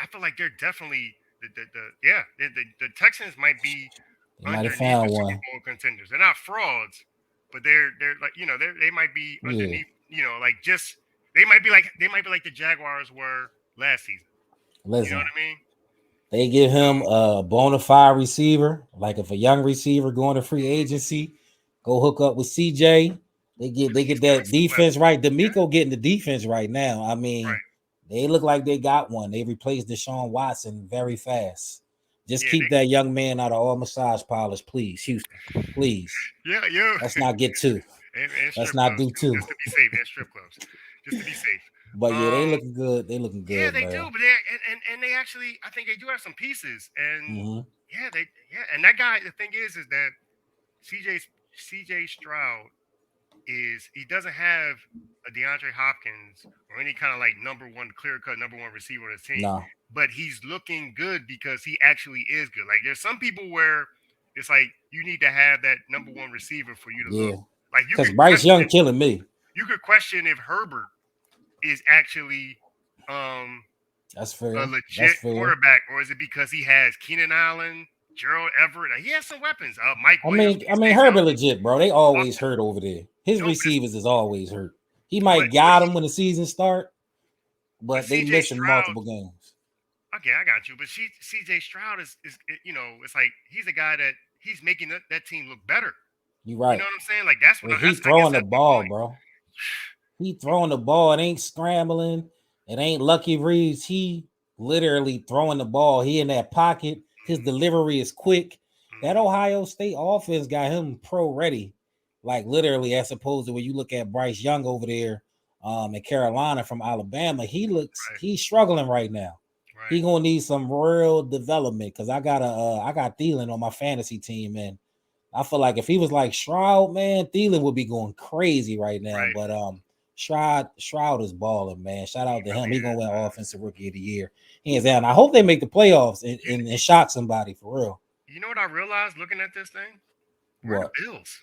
I feel like they're definitely the Texans might be They might have underneath the found Super one. Bowl contenders. They're not frauds, but they're like they might be Yeah. underneath like just they might be like the Jaguars were last season. You know Listen. what I mean? They give So him a bona fide receiver. Like if a young receiver going to free agency, go hook up with CJ. They I get they mean he's get got that some defense weapons. right. Yeah, D'Amico getting the defense right now. I mean, right. they look like they got one. They replaced Deshaun Watson very fast. Just Yeah, keep that young man out of all massage parlors, please, Houston. Please. yeah. Let's not get two. And Let's strip not clubs do too, two. just to be safe, and strip clubs, just to be safe. But yeah, they Um, looking good. They looking yeah, good, they do, man. but and they actually, I think they do have some pieces, and Mm-hmm. and that guy. The thing is that CJ CJ Stroud he doesn't have a DeAndre Hopkins or any kind of like number one clear cut number one receiver on his team, No. but he's looking good because he actually is good. Like there's some people where it's like you need to have that number one receiver for you to look Yeah. like Because Bryce Young killing me. you could question if Herbert is actually um That's a fair. That's legit fair. quarterback, or is it because he has Keenan Allen, Gerald Everett? Like, he has some weapons. Mike I Williams mean, when I he mean, stays Herbert healthy. legit, bro. They always Austin, hurt over there. His no, receivers is always hurt. He but might got him when the season start, but but they CJ missing Stroud. multiple games. Okay, I got you. But CJ Stroud is it's like he's a guy that he's making that team look better. You You know right. what I'm saying? Like that's what And he I guess throwing the that's my ball, point. bro. He throwing the ball. It ain't scrambling. It ain't Lucky Reeves. He literally throwing the ball. He in that pocket. His Mm-hmm, delivery is quick. That mm-hmm, Ohio State offense got him pro ready. Like literally, as opposed to when you look at Bryce Young over there in Carolina from Alabama, right, he's struggling right now. He right. gonna need some real development because I got Thielen on my fantasy team, and I feel like if he was like Shroud, man, Thielen would be going crazy right now. Right. But Shroud is balling, man. Shout He out to him. really He gonna is, win man. offensive rookie of the year. Hands down. I hope they make the playoffs and, You, and, and shock somebody for real. you know what I realized looking at this thing? Where are the What? Bills?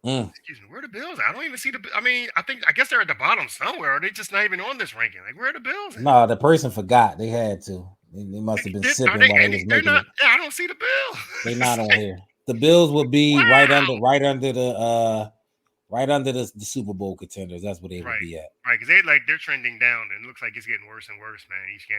Mm. Excuse me. Where are the Bills? I don't even see the. I mean, I guess they're at the bottom somewhere. Or they just not even on this ranking? Like, where are the Bills at? No, the person forgot. They had to. They must have been Are sipping they? while they And was they're making not. it. Yeah, I don't see the They Bills. not on here. The Bills will be Wow. right under the Super Bowl contenders. That's where they would Right. be at. Right. Because they're trending down, and it looks like it's getting worse and worse, man. Each game.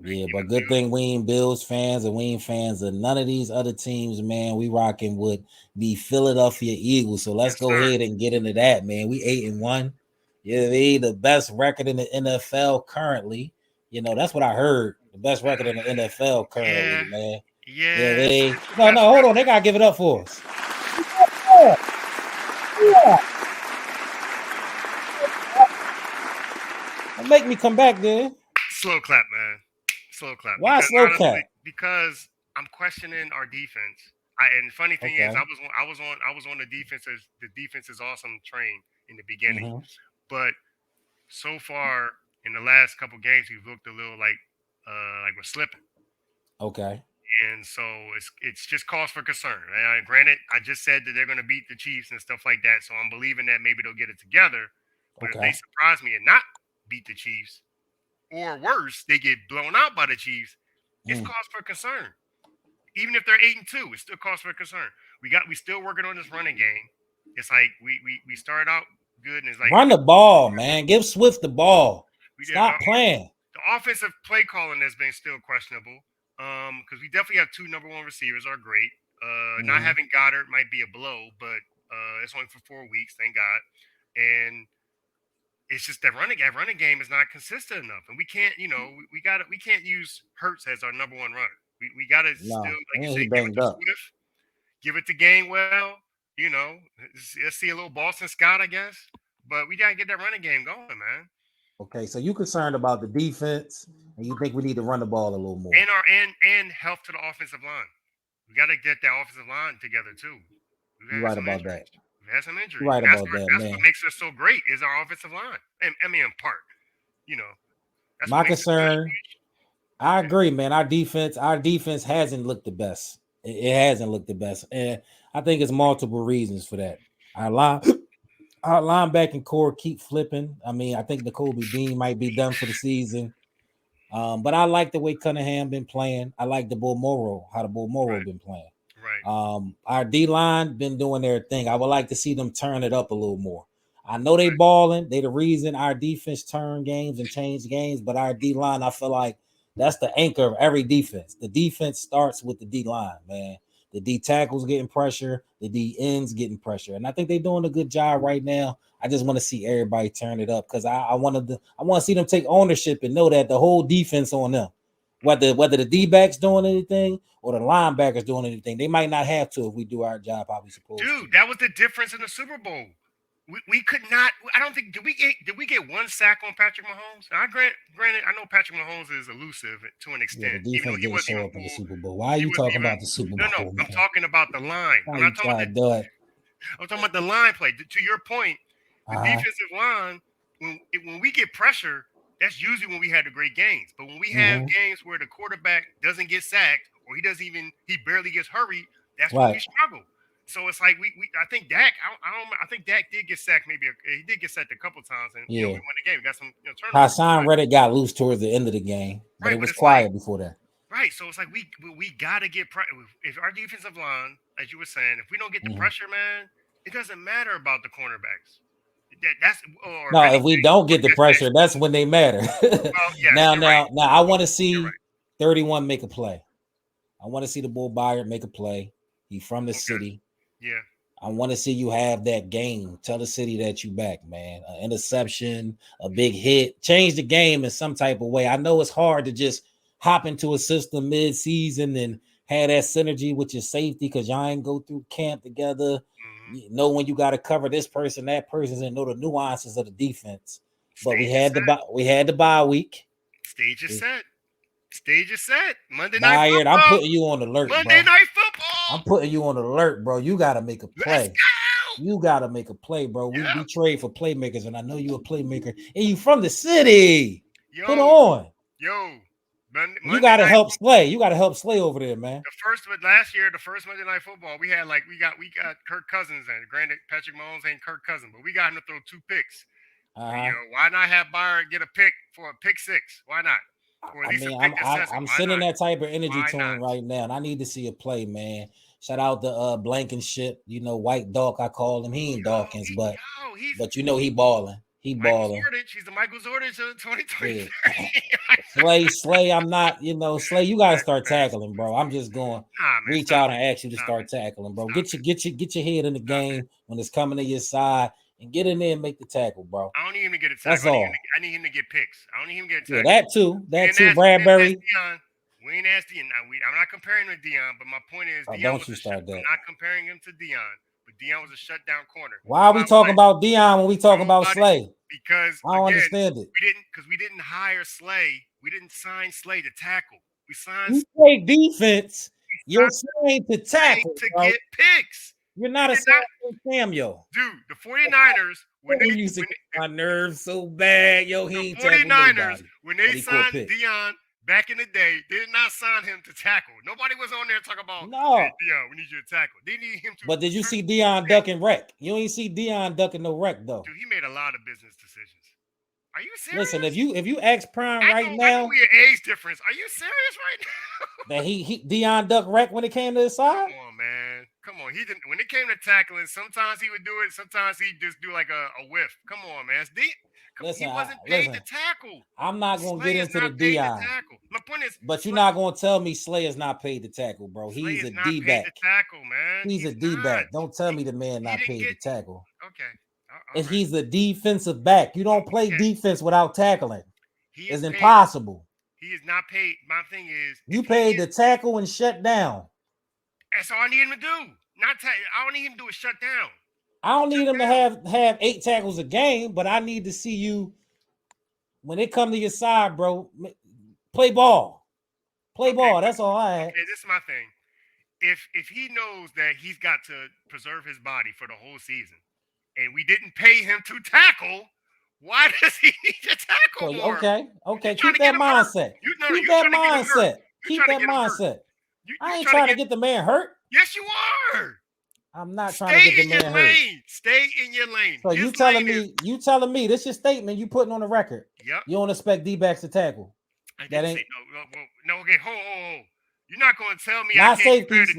Like Yeah, but good thing we ain't Bills fans and we ain't fans of none of these other teams, man. We rocking with the Philadelphia Eagles. So let's yes, go sir. ahead and get into that, man. We 8-1. Yeah, they the best record in the NFL currently. That's what I heard. The best record in the NFL currently, Yeah. man. Yeah, Yeah. they It's the no, best hold on. They record. gotta give it up for us. Yeah, yeah. Don't make me come back there. Slow clap, man. Slow clap. Why Because slow honestly, cat? because I'm questioning our defense. And funny thing is, Okay. I was on the defense is awesome train in the beginning, Mm-hmm. but so far in the last couple games, we've looked a little like we're slipping. Okay. And so it's just cause for concern. And granted, I just said that they're going to beat the Chiefs and stuff like that, so I'm believing that maybe they'll get it together. But if they Okay. surprise me and not beat the Chiefs, or worse, they get blown out by the Chiefs, it's Mm. cause for concern. Even if they're 8-2, it's still cause for concern. We still working on this running game. It's like we started out good, and it's like Run the ball, man. Give Swift the ball. we did. Stop playing. The offensive play calling has been still questionable. Because we definitely have two number one receivers are great. Not Mm-hmm. having Goddard might be a blow, but it's only for 4 weeks, thank God. And it's just that running game is not consistent enough, and we can't, we can't use Hurts as our number one runner. We got to still, No, like you and say, he give it banged to up. Swift, give it to Gainwell. You know, let's see a little Boston Scott, I guess. But we gotta get that running game going, man. Okay, so you concerned about the defense, and you think we need to run the ball a little more. And and help to the offensive line. We got to get that offensive line together too. We've You're had right some about that. injuries. We've had some You're injuries, right and about that, that's what man. makes us so great is our offensive line. And I mean, in part, you know, that's what My makes us good. concern, I agree, man. Our defense hasn't looked the best. It hasn't looked the best, and I think it's multiple reasons for that. Our line, our linebacking core keep flipping. I mean, I think N'Kobe Dean might be done for the season. But I like the way Cunningham been playing. I like how the Bull Moro Right, been playing. right, Our D line been doing their thing. I would like to see them turn it up a little more. I know they right. balling. They the reason our defense turn games and change games, but our D line, I feel like that's the anchor of every defense. The defense starts with the D line, man. The D tackles getting pressure, the D ends getting pressure, and I think they're doing a good job right now. I just want to see everybody turn it up because I want to see them take ownership and know that the whole defense on them. Whether the D backs doing anything or the linebackers doing anything, they might not have to if we do our job how we supposed to. Dude, that was the difference in the Super Bowl. We could not. I don't think did we get one sack on Patrick Mahomes? Now, granted, I know Patrick Mahomes is elusive to an Yeah, the extent, even defense though he didn't wasn't show even up in the full. Super Bowl. Why are He you wasn't talking even. about the Super No. Bowl, I'm man? talking about the line. Why I'm you not talking about try to do it? I'm talking about the line play. To your point, the Uh-huh. defensive line, when we get pressure, that's usually when we had the great games. But when we have Mm-hmm. games where the quarterback doesn't get sacked or he barely gets hurried, that's when we Right. struggle. So it's like I think Dak, I think Dak did get sacked. He did get sacked a couple times, and we Yeah. won the game. We got some turnovers, Hassan Reddick got loose towards the end of the game, but it but was it's like quiet before that. right. So it's like we got to get if our defensive line, as you were saying, if we don't get the Mm-hmm. pressure, man, it doesn't matter about the cornerbacks. That's or if No, if we anything, don't get the that's pressure, that's when they matter. well, yes, now, you're right. now, now, I want to You're see right. 31 make a play. I want to see the Bull Byard make a play. He from the Okay. city. Yeah. I want to see you have that game. Tell the city that you back, man. An interception, a big hit, change the game in some type of way. I know it's hard to just hop into a system mid-season and have that synergy with your safety because y'all ain't go through camp together. hmm You know when you got to cover this person, that person, and know the nuances of the defense. But Stage is set. we had the bye week. Stage is set. Stage is set. Monday night Byard, I'm football. putting you on alert, Monday bro. night football. I'm putting you on alert, bro. You got to make a Let's play. go. You gotta make a play, bro. We Yeah. trade for playmakers, and I know you're a playmaker, and you from the city. Put Yo. on. Yo. You Monday gotta night. help Slay. You gotta help Slay over there, man. Last year, the first Monday night football, we got Kirk Cousins in. Granted, Patrick Mahomes ain't Kirk Cousins, but we got him to throw 2 picks. Uh-huh. Why not have Byard get a pick for a pick six? Why not? Or at I least a mean, pick I'm that I, says it. I'm Why sending not? that type of energy Why to not? him right now, and I need to see a play, man. Shout out to Blankenship, White Dawk. I call him. He ain't Dawkins, He's but he balling. He Michael balling. Zordich. He's the Michael Zordich of 2023. Yeah. Slay, I'm not, Slay, you gotta start Man, tackling, bro. I'm just going to nah, man, reach stop out it. and ask you to Stop start it. tackling, bro. Stop it. Get your head in the Stop it. game when it's coming to your side and get in there and make the tackle, bro. I don't need him to get a That's tackle. all. I need him to get picks. I don't need him to get a Yeah, tackle. that too. Bradbury. Dion. We ain't asked Dion. I'm not comparing him to Dion, but my point is Dion Don't was you start I'm that. not comparing him to Dion, but Dion was a shutdown corner. Why are we talking about Dion when we talking about Slay? Because I don't again, understand it. we didn't hire Slay. We didn't sign Slay to tackle. We signed You play defense. You're trying to Slay tackle, to bro. get picks. You're not We a did not, Samuel. dude. The 49ers when He used to get my nerves so bad. Yo, he the ain't tackled 49ers nobody. when But they he caught signed picks. Dion back in the day, they did not sign him to tackle. Nobody was on there talking about, no. hey, Deion, we need you to tackle. They need him to. But did you see Deion ducking wreck? You ain't see Deion ducking no wreck though. Dude, he made a lot of business decisions. Are you serious? Listen, if you ask Prime I right know now, we an age difference. Are you serious right now? that he Deion duck wreck when it came to his side? Come on, man. Come on. He didn't. When it came to tackling, sometimes he would do it. Sometimes he'd just do like a whiff. Come on, man. He wasn't paid to tackle. I'm not gonna get into the Deion. My point is, but you're not gonna tell me Slay is not paid to tackle, bro. He's a D back. Tackle, man. He's a D back. Don't tell me the man not paid to tackle. Okay. If he's a defensive back, you don't play defense without tackling. It's impossible. He is not paid. My thing is, you paid to tackle and shut down. That's all I need him to do. I don't need him to do a shut down. I don't need him to have 8 tackles a game, but I need to see you when it come to your side, bro. Play ball. Play ball. That's all I had. Okay, this is my thing. If he knows that he's got to preserve his body for the whole season, and we didn't pay him to tackle, why does he need to tackle more? Okay. Keep that mindset. Keep that mindset. Keep that mindset. I ain't trying to get the man hurt. Yes, you are. I'm not trying to get the man hurt. Stay in your lane. So you telling me this is your statement you putting on the record. Yep. You don't expect D-backs to tackle. That ain't no. Okay, hold. You're not going to tell me not safeties.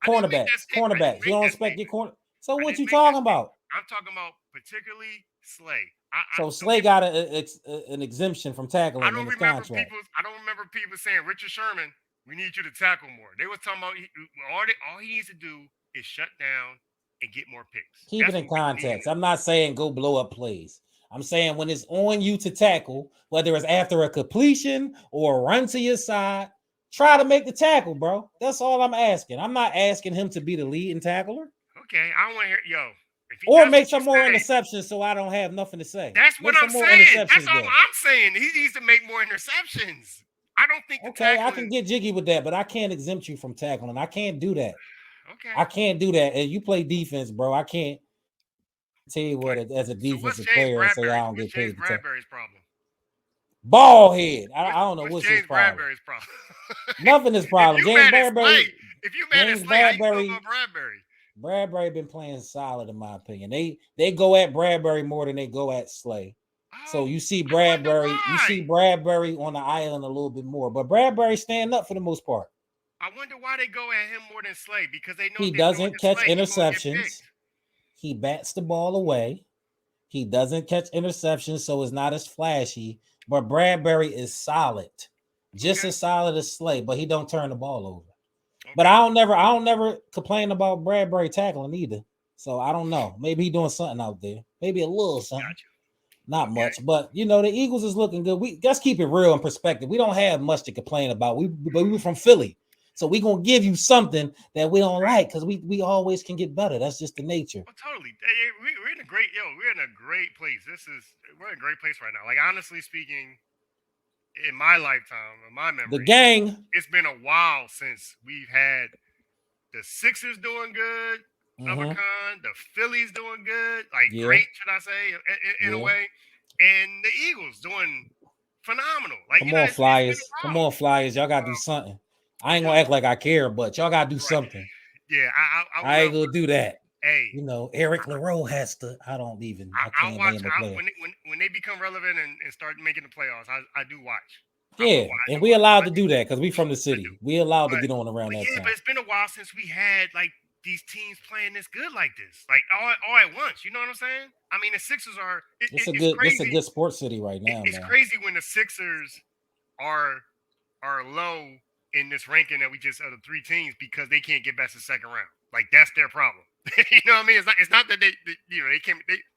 Cornerbacks. You don't expect your corner. So what you talking about? I'm talking about particularly Slay. So Slay got an exemption from tackling in his contract. I don't remember people saying, Richard Sherman, we need you to tackle more. They were talking about all he needs to do is shut down and get more picks. Keep it in context. I'm not saying go blow up plays. I'm saying when it's on you to tackle, whether it's after a completion or a run to your side, try to make the tackle, bro. That's all I'm asking. I'm not asking him to be the leading tackler. Okay, I want to hear, or make some more interceptions so I don't have nothing to say. That's what I'm saying. That's all I'm saying. He needs to make more interceptions. I don't think. Okay, I can get jiggy with that, but I can't exempt you from tackling. I can't do that. Okay. I can't do that. And you play defense, bro. I can't tell you what as a defensive player and say I don't get paid. Bradbury's problem. Ball head. I don't know what's his problem. Bradbury's problem. Nothing is problem. James Bradbury. If you mad at Slay, how you feel about Bradbury? Bradbury been playing solid in my opinion. They go at Bradbury more than they go at Slay. So you see Bradbury on the island a little bit more, but Bradbury stand up for the most part. I wonder why they go at him more than Slay, because they know he doesn't catch interceptions. He bats the ball away. He doesn't catch interceptions, so it's not as flashy. But Bradbury is solid, just as solid as Slay, but he don't turn the ball over. Okay. But I don't never complain about Bradbury tackling either. So I don't know. Maybe he doing something out there. Maybe a little something. Gotcha. Not much, but the Eagles is looking good. Let's keep it real in perspective. We don't have much to complain about. We were from Philly, so we're gonna give you something that we don't like because we always can get better. That's just the nature. Well, totally. We're in a great place. We're in a great place right now. Like honestly speaking, in my lifetime, in my memory, the gang. It's been a while since we've had the Sixers doing good. The Phillies doing good, great, should I say, in a way, and the Eagles doing phenomenal. Come on, Flyers, y'all gotta do something. I ain't gonna act like I care, but y'all gotta do something. Yeah, I ain't gonna do that. Hey, Eric LaRoe has to. I can't name the player. When they become relevant and start making the playoffs, I do watch. And we allowed to do that because we from the city. We allowed to get on around that time. But it's been a while since we had these teams playing this good like this, all at once. You know what I'm saying? I mean, the Sixers are. It's a good sports city right now. It's crazy when the Sixers are low in this ranking that we just of the 3 teams because they can't get past the second round. That's their problem. You know what I mean? It's not that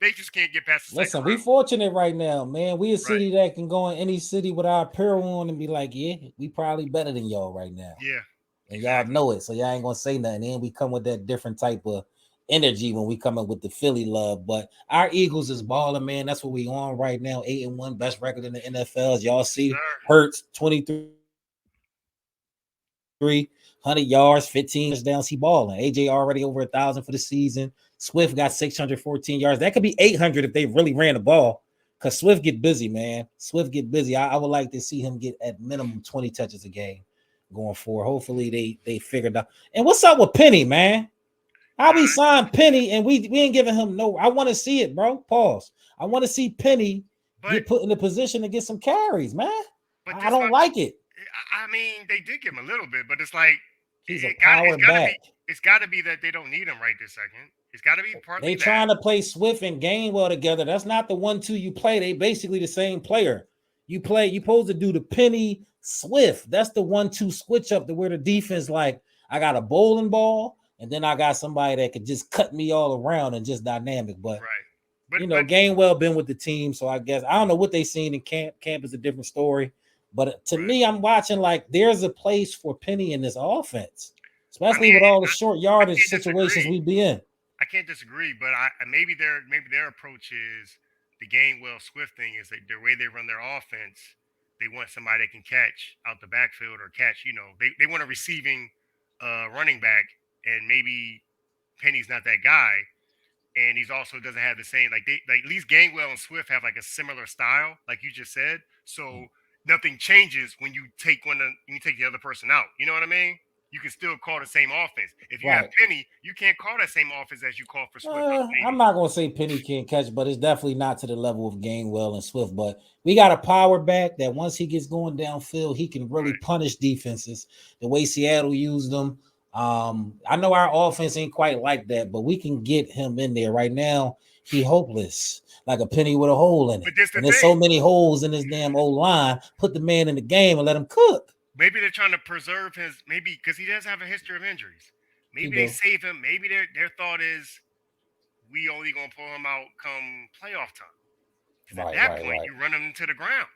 they just can't get past the second round. We fortunate right now, man. We a city that can go in any city with our apparel on and be like, yeah, we probably better than y'all right now. Yeah. And y'all know it, so y'all ain't gonna say nothing. And we come with that different type of energy when we come in with the Philly love. But our Eagles is balling, man. That's what we on right now. 8-1, best record in the NFL. As y'all see, Hurts 23, 100 yards, 15 touchdowns. He balling. AJ already over 1,000 for the season. Swift got 614 yards. That could be 800 if they really ran the ball. Because Swift get busy, man. Swift get busy. I would like to see him get at minimum 20 touches a game going forward. Hopefully they figured out. And what's up with Penny, man? How we signed Penny and we ain't giving him no. I want to see it, bro. Pause. I want to see Penny get put in the position to get some carries, man. I don't like it. I mean, they did give him a little bit, but it's like he's a power back. It's got to be that they don't need him right this second. It's got to be partly they trying to play Swift and Gainwell together. That's not the 1-2 you play. They basically the same player. You supposed to do the Penny Swift. That's the 1-2 switch up to where the defense like I got a bowling ball and then I got somebody that could just cut me all around and just dynamic. But Gainwell been with the team, so I guess I don't know what they seen in camp. Camp is a different story. But to me, I'm watching like there's a place for Penny in this offense, especially with all the short yardage situations we be in. I can't disagree, but maybe their approach is the Gainwell Swift thing is that the way they run their offense, they want somebody that can catch out the backfield or catch. They want a receiving running back, and maybe Penny's not that guy, and he's also doesn't have the same like at least Gainwell and Swift have like a similar style, like you just said. So nothing changes when you take the other person out. You know what I mean? You can still call the same offense. If you have Penny, you can't call that same offense as you call for Swift. I'm not going to say Penny can't catch, but it's definitely not to the level of Gainwell and Swift. But we got a power back that once he gets going downfield, he can really punish defenses the way Seattle used them. I know our offense ain't quite like that, but we can get him in there right now. He hopeless, like a penny with a hole in it. And there's so many holes in his damn old line. Put the man in the game and let him cook. Maybe they're trying to preserve maybe because he does have a history of injuries. Maybe they save him. Maybe their thought is we only gonna pull him out come playoff time. At that point, you run him into the ground,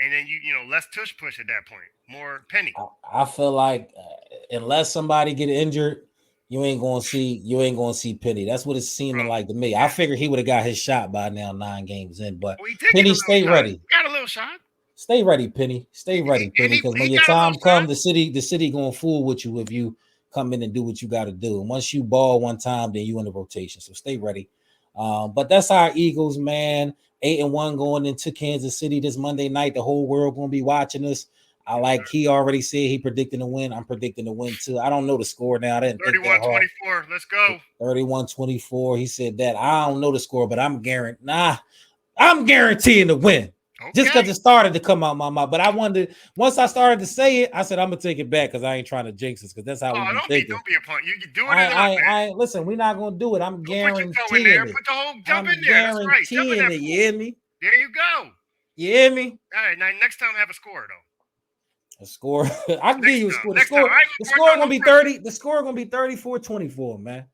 and then you less tush push at that point, more Penny. I feel like unless somebody get injured, you ain't gonna see Penny. That's what it's seeming like to me. I figured he would have got his shot by now, 9 games in, but Penny, stay ready. Got a little shot. Stay ready, Penny. Stay ready, Penny, because when your time comes, the city gonna fool with you if you come in and do what you got to do. And once you ball one time, then you in the rotation. So stay ready. But that's our Eagles, man. 8-1 going into Kansas City this Monday night. The whole world gonna be watching us. I like he already said he predicting to win. I'm predicting to win too. I don't know the score now. I didn't 31-24. Let's go. 31-24. He said that. I don't know the score, but I'm guaranteeing to win. Okay. Just because it started to come out my mouth. But I wanted once I started to say it, I said I'm gonna take it back because I ain't trying to jinx us because that's how we think. Don't be a punt. You do it. Listen, we're not gonna do it. I'm guaranteeing it. Put the whole jump in there. That's right. Jump in there. You hear me? There you go. You hear me? All right. Now next time have a score though. A score. I can give you a score. The score gonna be 30. The score gonna be 34-24, man.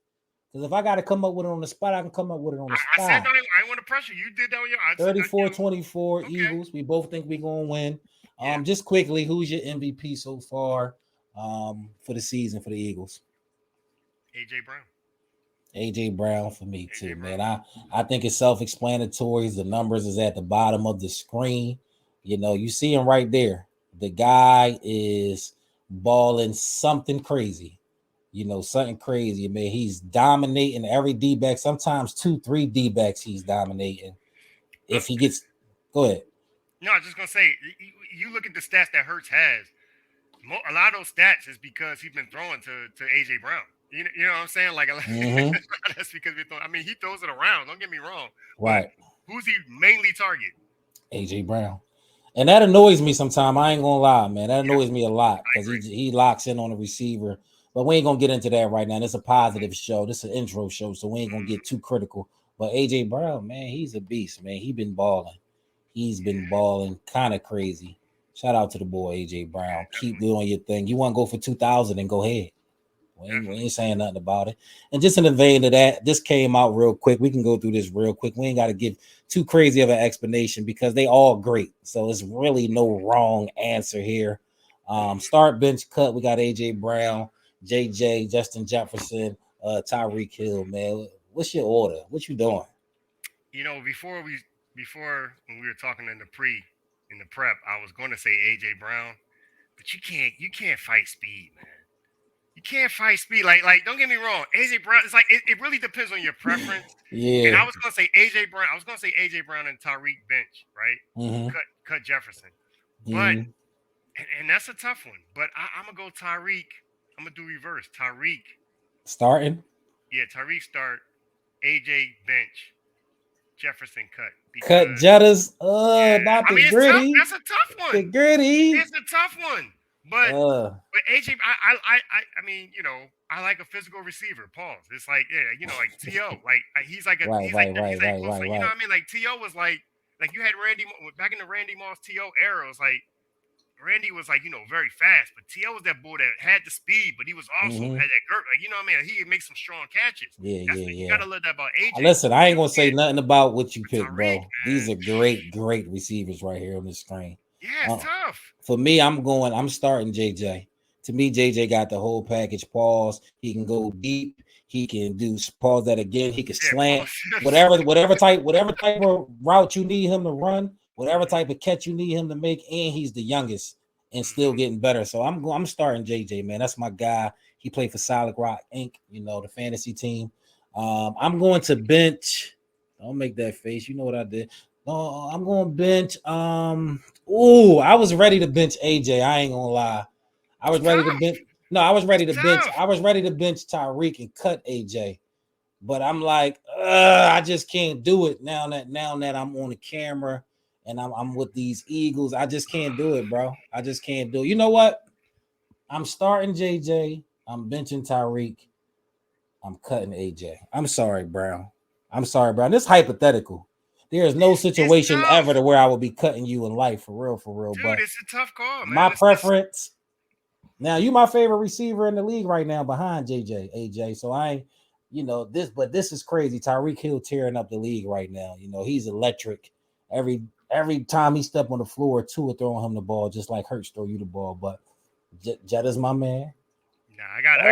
Because if I got to come up with it on the spot, I can come up with it on the spot. I said I want to pressure you. Did that with your 34-24 Eagles. We both think we're going to win. Just quickly, who's your MVP so far for the season for the Eagles? AJ Brown. AJ Brown for me too, man. I think it's self-explanatory. The numbers is at the bottom of the screen. You see him right there. The guy is balling something crazy. Something crazy, man. He's dominating every D-back, sometimes 2-3 D-backs he's dominating. If he gets, go ahead. No, I was just going to say, you look at the stats that Hurts has, a lot of those stats is because he's been throwing to A.J. Brown. You know what I'm saying? Like, that's because he throws it around. Don't get me wrong. Right. Who's he mainly target? A.J. Brown. And that annoys me sometimes. I ain't going to lie, man. That annoys me a lot because he locks in on the receiver. But we ain't going to get into that right now. This is a positive show. This is an intro show, so we ain't going to get too critical. But A.J. Brown, man, he's a beast, man. He's been balling. He's been balling kind of crazy. Shout out to the boy, A.J. Brown. Keep doing your thing. You want to go for 2,000 and go ahead. We ain't saying nothing about it. And just in the vein of that, this came out real quick. We can go through this real quick. We ain't got to give too crazy of an explanation because they all great. So it's really no wrong answer here. Start bench cut. We got A.J. Brown, JJ, Justin Jefferson, Tyreek Hill, man. What's your order? What you doing? Before when we were talking in the prep, I was going to say AJ Brown, but you can't fight speed, man. You can't fight speed. Like don't get me wrong. AJ Brown. It's like it really depends on your preference. And Yeah. I was gonna say AJ Brown. I was gonna say AJ Brown and Tyreek bench, right? Mm-hmm. Cut Jefferson. But Mm-hmm. and that's a tough one. But I'm gonna go Tyreek. I'm gonna do reverse. Tyreek. Starting. Yeah, Tyreek start. AJ bench. Jefferson cut Cut because Jettas. yeah. Not I the mean it's tough. gritty. That's a tough The one. gritty. It's a tough one. But Uh, But AJ, I mean, I like a physical receiver. Pause. It's like, yeah, like To. Like he's like right, right, right, right, close. right, You know right. what I mean? Like To was like you had back in the Randy Moss To era. It was like Randy was like very fast, but To was that boy that had the speed, but he was also Mm-hmm. had that girth. Like I mean, he could make some strong catches. Yeah, That's yeah, what you yeah. got to love that about AJ. Listen, I ain't You gonna say can't nothing about what you with picked, Tariq, bro. These man. are great, great receivers right here on the screen. Yeah, it's Uh, tough. for me, I'm starting JJ. To me, JJ got the whole package. Pause. He can go deep. He can do pause that again. He can Yeah, slant. pause. Whatever type of route you need him to run, whatever type of catch you need him to make, and he's the youngest and still getting better. So I'm starting JJ, man. That's my guy. He played for Solid Rock Inc., the fantasy team. I'm going to bench. Don't make that face. You know what I did. I'm going to bench. I was ready to bench AJ. I ain't gonna lie. I It's was ready to tough. bench. No, I was It's ready to bench. tough. I was ready to bench Tyreek and cut AJ. But I'm like, I just can't do it now that I'm on the camera and I'm with these Eagles. I just can't do it, bro. I just can't do it. You know what? I'm starting JJ. I'm benching Tyreek. I'm cutting AJ. I'm sorry, Brown. I'm sorry, Brown. This is hypothetical. There is no It's situation ever to tough. where I would be cutting you in life, for real, for real. Dude, But it's a tough call, my man. It's preference. Now, you my favorite receiver in the league right now behind AJ. So I ain't, this is crazy. Tyreek Hill tearing up the league right now. He's electric. Every time he step on the floor, two are throwing him the ball, just like Hurts throw you the ball. But Jetta's my man. nah, I gotta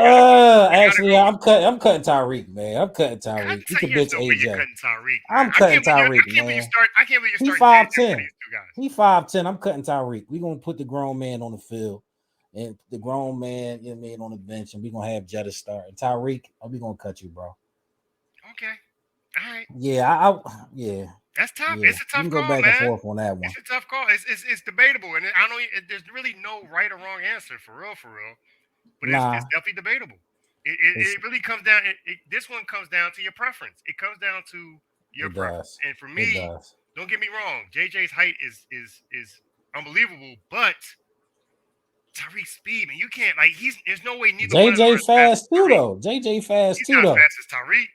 Actually, go. I'm cutting Tyreek, man. I'm cutting Cut. Tyreek. You can Here's bitch no way you're AJ. cutting Tyreek, man. I'm cutting Tyreek, I can't believe you man. start. I can't believe you're He starting JJ over 5'10. these two guys. He 5'10. I'm cutting Tyreek. We're gonna put the grown man on the field and the grown man, on the bench, and we're gonna have Jetta start. And Tyreek, we gonna cut you, bro. Okay. All right. Yeah, yeah, That's tough. yeah. It's a We tough can go call, back and man. forth on that one. It's a tough call. It's debatable, and I know there's really no right or wrong answer for real, for real. But it's Nah, definitely debatable. It it's really comes down. This one comes down to your preference. It comes down to your it preference. does. And for It me, does. don't get me wrong. JJ's height is unbelievable, but Tariq's speed, man, you can't like there's no way neither one of them are JJ as fast as fast too, Tariq. though. JJ fast He's too, not as though. fast as Tariq.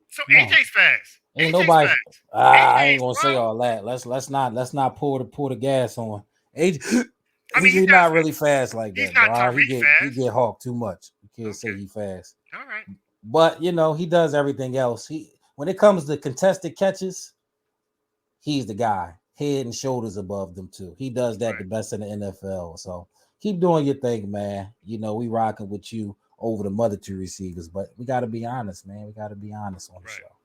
So No, AJ's fast. ain't AJ's nobody. fast. I ain't AJ's gonna say bro. all that. Let's not pour the gas on. AJ, I mean, AJ not really fast like he's that, not bro. He Tariq get he fast. get hawked too much. You can't say Okay. he fast. All right. But he does everything else. When it comes to contested catches, he's the guy, head and shoulders above them too. He does that the Right. best in the NFL. So keep doing your thing, man. We rocking with you over the mother two receivers, but we got to be honest, man. We got to be honest on the Right. show.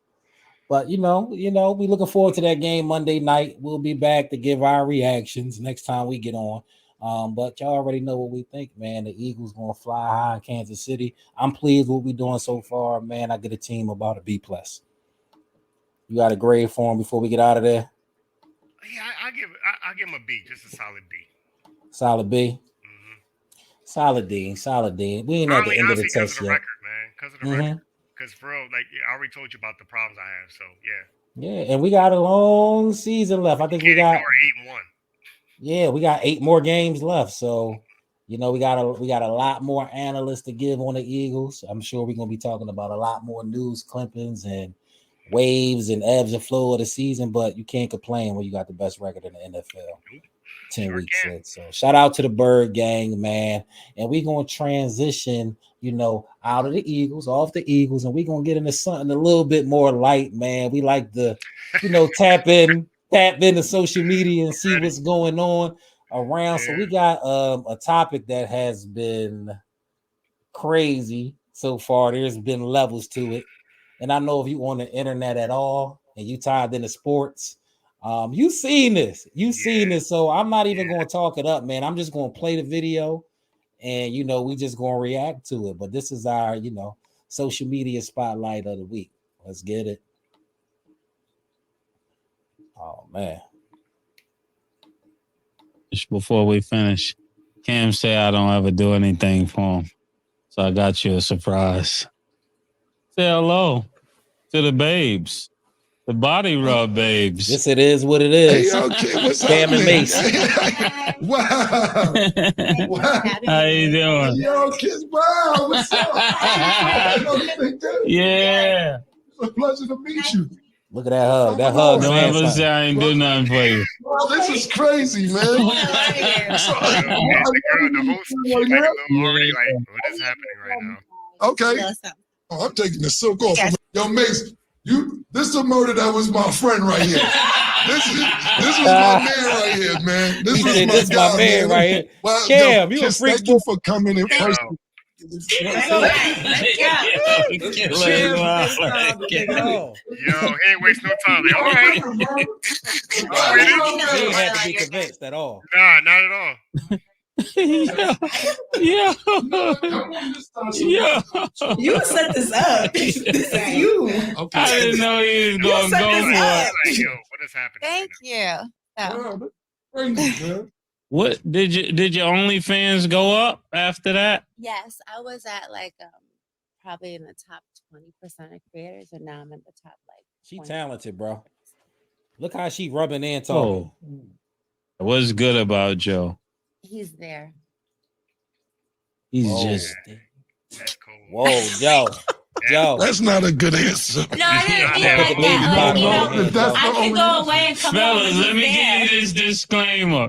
But we looking forward to that game Monday night. We'll be back to give our reactions next time we get on. But y'all already know what we think, man. The Eagles gonna fly high in Kansas City. I'm pleased with what we doing so far, man. I get a team about a B plus. You got a grade for him before we get out of there? Yeah, I give him a B, just a solid B. Solid B. Mm-hmm. Solid D. Solid D. We ain't at the end of the Honestly, because of test the yet. record, man. Because of the record. Mm-hmm. Because for real, like I already told you about the problems I have. So yeah, Yeah, and we got a long season left. I you think we can't got ignore 8-1. we got 8 more games left. So, we got a lot more analysts to give on the Eagles. I'm sure we're gonna be talking about a lot more news clippings and waves and ebbs and flow of the season, but you can't complain when you got the best record in the NFL. Nope, 10 sure weeks can. in. So shout out to the Bird Gang, man. And we're gonna transition, out of the Eagles, off the Eagles, and we're gonna get into something a little bit more light, man. We like to, tap into social media and see Ready? what's going on around. So we Yeah, got a topic that has been crazy so far. There's been levels to it. And I know if you on the internet at all and you tied into sports, you seen this. You seen yeah, this. So I'm not even yeah. going to talk it up, man. I'm just going to play the video. and we just gonna react to it. But this is our social media spotlight of the week. Let's get it. Oh man. Just before we finish, Cam say I don't ever do anything for him. So I got you a surprise. Say hello to the babes. The body rub babes. This it is what it is. Hey, okay, what's Cam and happening? Mace. Wow. Wow. How you doing? Yo, Kids, wow, what's up? Yeah. It's a pleasure to meet you. Look at that hug. That hug. Don't saying ever something. say I ain't do nothing for you. This is crazy, man. The host, she's like a little already like, what is happening right now? Okay. Oh, I'm taking the silk off. Yes. Yo, Mace, this is a murder that was my friend right here. This was my man right here, man. This was my man right here. Well, Cam, you a freak. Thank you for coming in person. Yo, he ain't waste no time. Like, all right. He ain't had to be convinced at all. Nah, not at all. Yeah. You set this up. This is you. Okay. I didn't know he was going to go for it. Like, yo, what is happening? Thank you. Wow, crazy, man. What did your OnlyFans go up after that? Yes, I was at like probably in the top 20% of creators, and now I'm in the top like. She 20. talented, bro. Look how she rubbing in talking. What's good about Joe? He's there. He's just. That's cool. Whoa, Joe. That's not a good answer. No, I didn't feel like that. Like, I can go away and come home. Fellas, let me give you this disclaimer.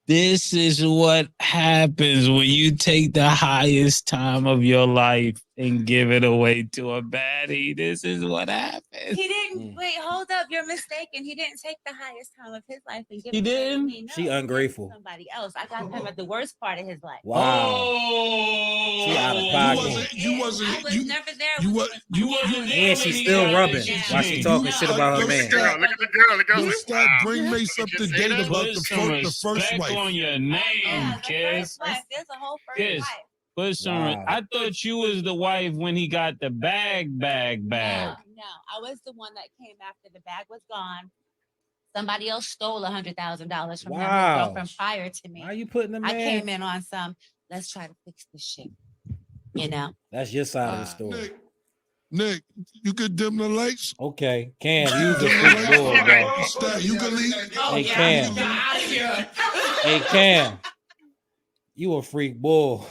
This is what happens when you take the highest time of your life and give it away to a baddie. This is what happens. He didn't. Wait, hold up. You're mistaken. He didn't take the highest time of his life and give He it didn't? to me. No, She ungrateful. Somebody else. I got him at the worst part of his life. Wow. Oh, She out of pocket. You wasn't. I was never there. You wasn't there. And she's still rubbing while she talking shit about her man. Look at the girl. The girl's Let's like, start wow. bring Mace up to date about the first respect wife. on your name, kids. There's a whole first Kids. wife. Put some. Wow. I thought you was the wife when he got the bag. No, I was the one that came after the bag was gone. Somebody else stole $100,000 from him, his girlfriend prior to me. Why are you putting them I in? came in on some, let's try to fix this shit. You know? That's your side of the story. Nick, you could dim the lights. Okay, Cam, you the freak bull, bro. Stop. You can leave. Hey, Cam. Hey, Cam. You a freak bull.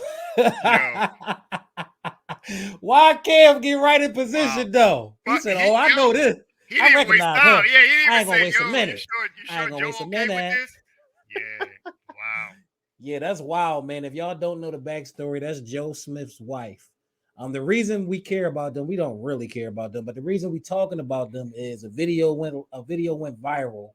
Why Cam get right in position though? He said, "Oh, I know this. I recognize her. Yeah, he didn't I ain't gonna say, waste a yo, minute. I ain't gonna waste a minute. Yeah, wow. Yeah, that's wild, man. If y'all don't know the backstory, that's Joe Smith's wife. The reason we care about them, we don't really care about them, but the reason we talking about them is a video went viral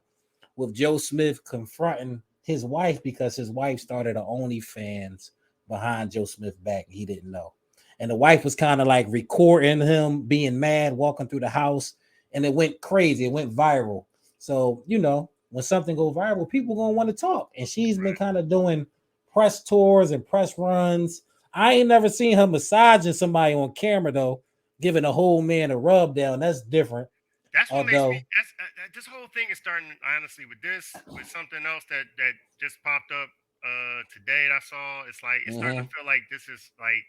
with Joe Smith confronting his wife because his wife started an OnlyFans behind Joe Smith's back. He didn't know. And the wife was kind of like recording him being mad, walking through the house, and it went crazy. It went viral. So, when something goes viral, people gonna want to talk. And she's been kind of doing press tours and press runs. I ain't never seen her massaging somebody on camera though, giving a whole man a rub down. That's different. That's what makes me. This whole thing is starting honestly with something else that just popped up today that I saw. It's like it's starting to feel like this is like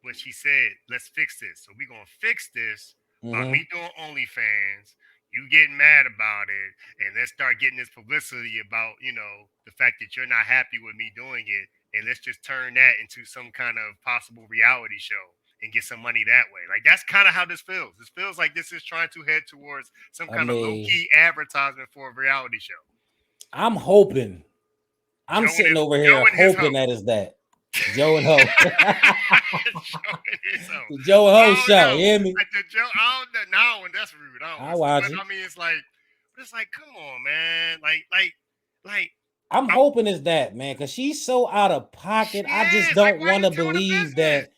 what she said. Let's fix this. So we're gonna fix this by me doing OnlyFans. You getting mad about it, and let's start getting this publicity about the fact that you're not happy with me doing it, and let's just turn that into some kind of possible reality show and get some money that way. Like that's kind of how this feels. This feels like this is trying to head towards some kind of low-key advertisement for a reality show. I'm hoping. I'm Joe sitting over here hoping that is that. Joe and Ho. Joe and Ho show. You hear me? Like the Joe, I don't know. No, and that's rude. I watch it. I mean, it's like, come on, man. Like. I'm hoping it's that, man, because she's so out of pocket. I just don't want to believe that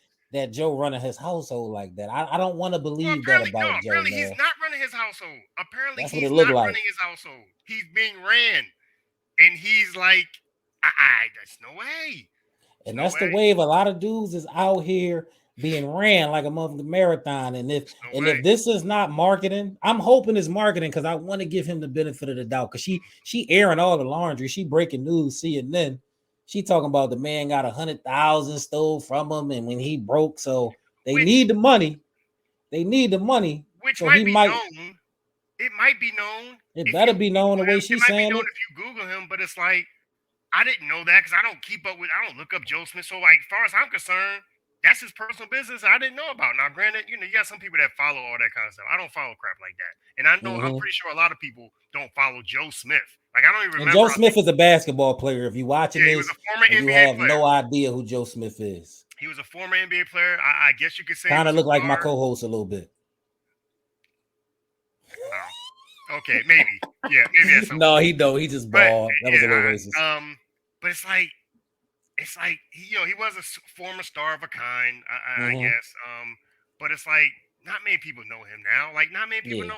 Joe running his household like that. I don't want to believe that about Joe. Apparently, he's not running his household. Apparently, that's he's what it not looked like. Running his household. He's being ran, and he's like, there's no way. And that's the wave. A lot of dudes is out here being ran like a motherfucking marathon. And if this is not marketing, I'm hoping it's marketing because I want to give him the benefit of the doubt. Because she airing all the laundry. She breaking news, CNN. She talking about the man got 100,000 stole from him, and when he broke, so they need the money. They need the money. Which so might he be might. Known. It might be known. It better be known the way she's saying it. If you Google him, but it's like I didn't know that because I don't look up Joe Smith. So like, as far as I'm concerned, that's his personal business. I didn't know about. Now, granted, you got some people that follow all that kind of stuff. I don't follow crap like that, and I know I'm pretty sure a lot of people don't follow Joe Smith. Like I don't even remember. And Joe Smith is a basketball player. If you watching this, he was a former NBA you have player. no idea who Joe Smith is. He was a former NBA player. I guess you could say kind of look like my co-host a little bit. Okay, maybe. Yeah, maybe that's no, he don't. He just bald. That was a little racist. But it's like he was a former star of a kind, I guess. But it's like not many people know him now. Like not many people know.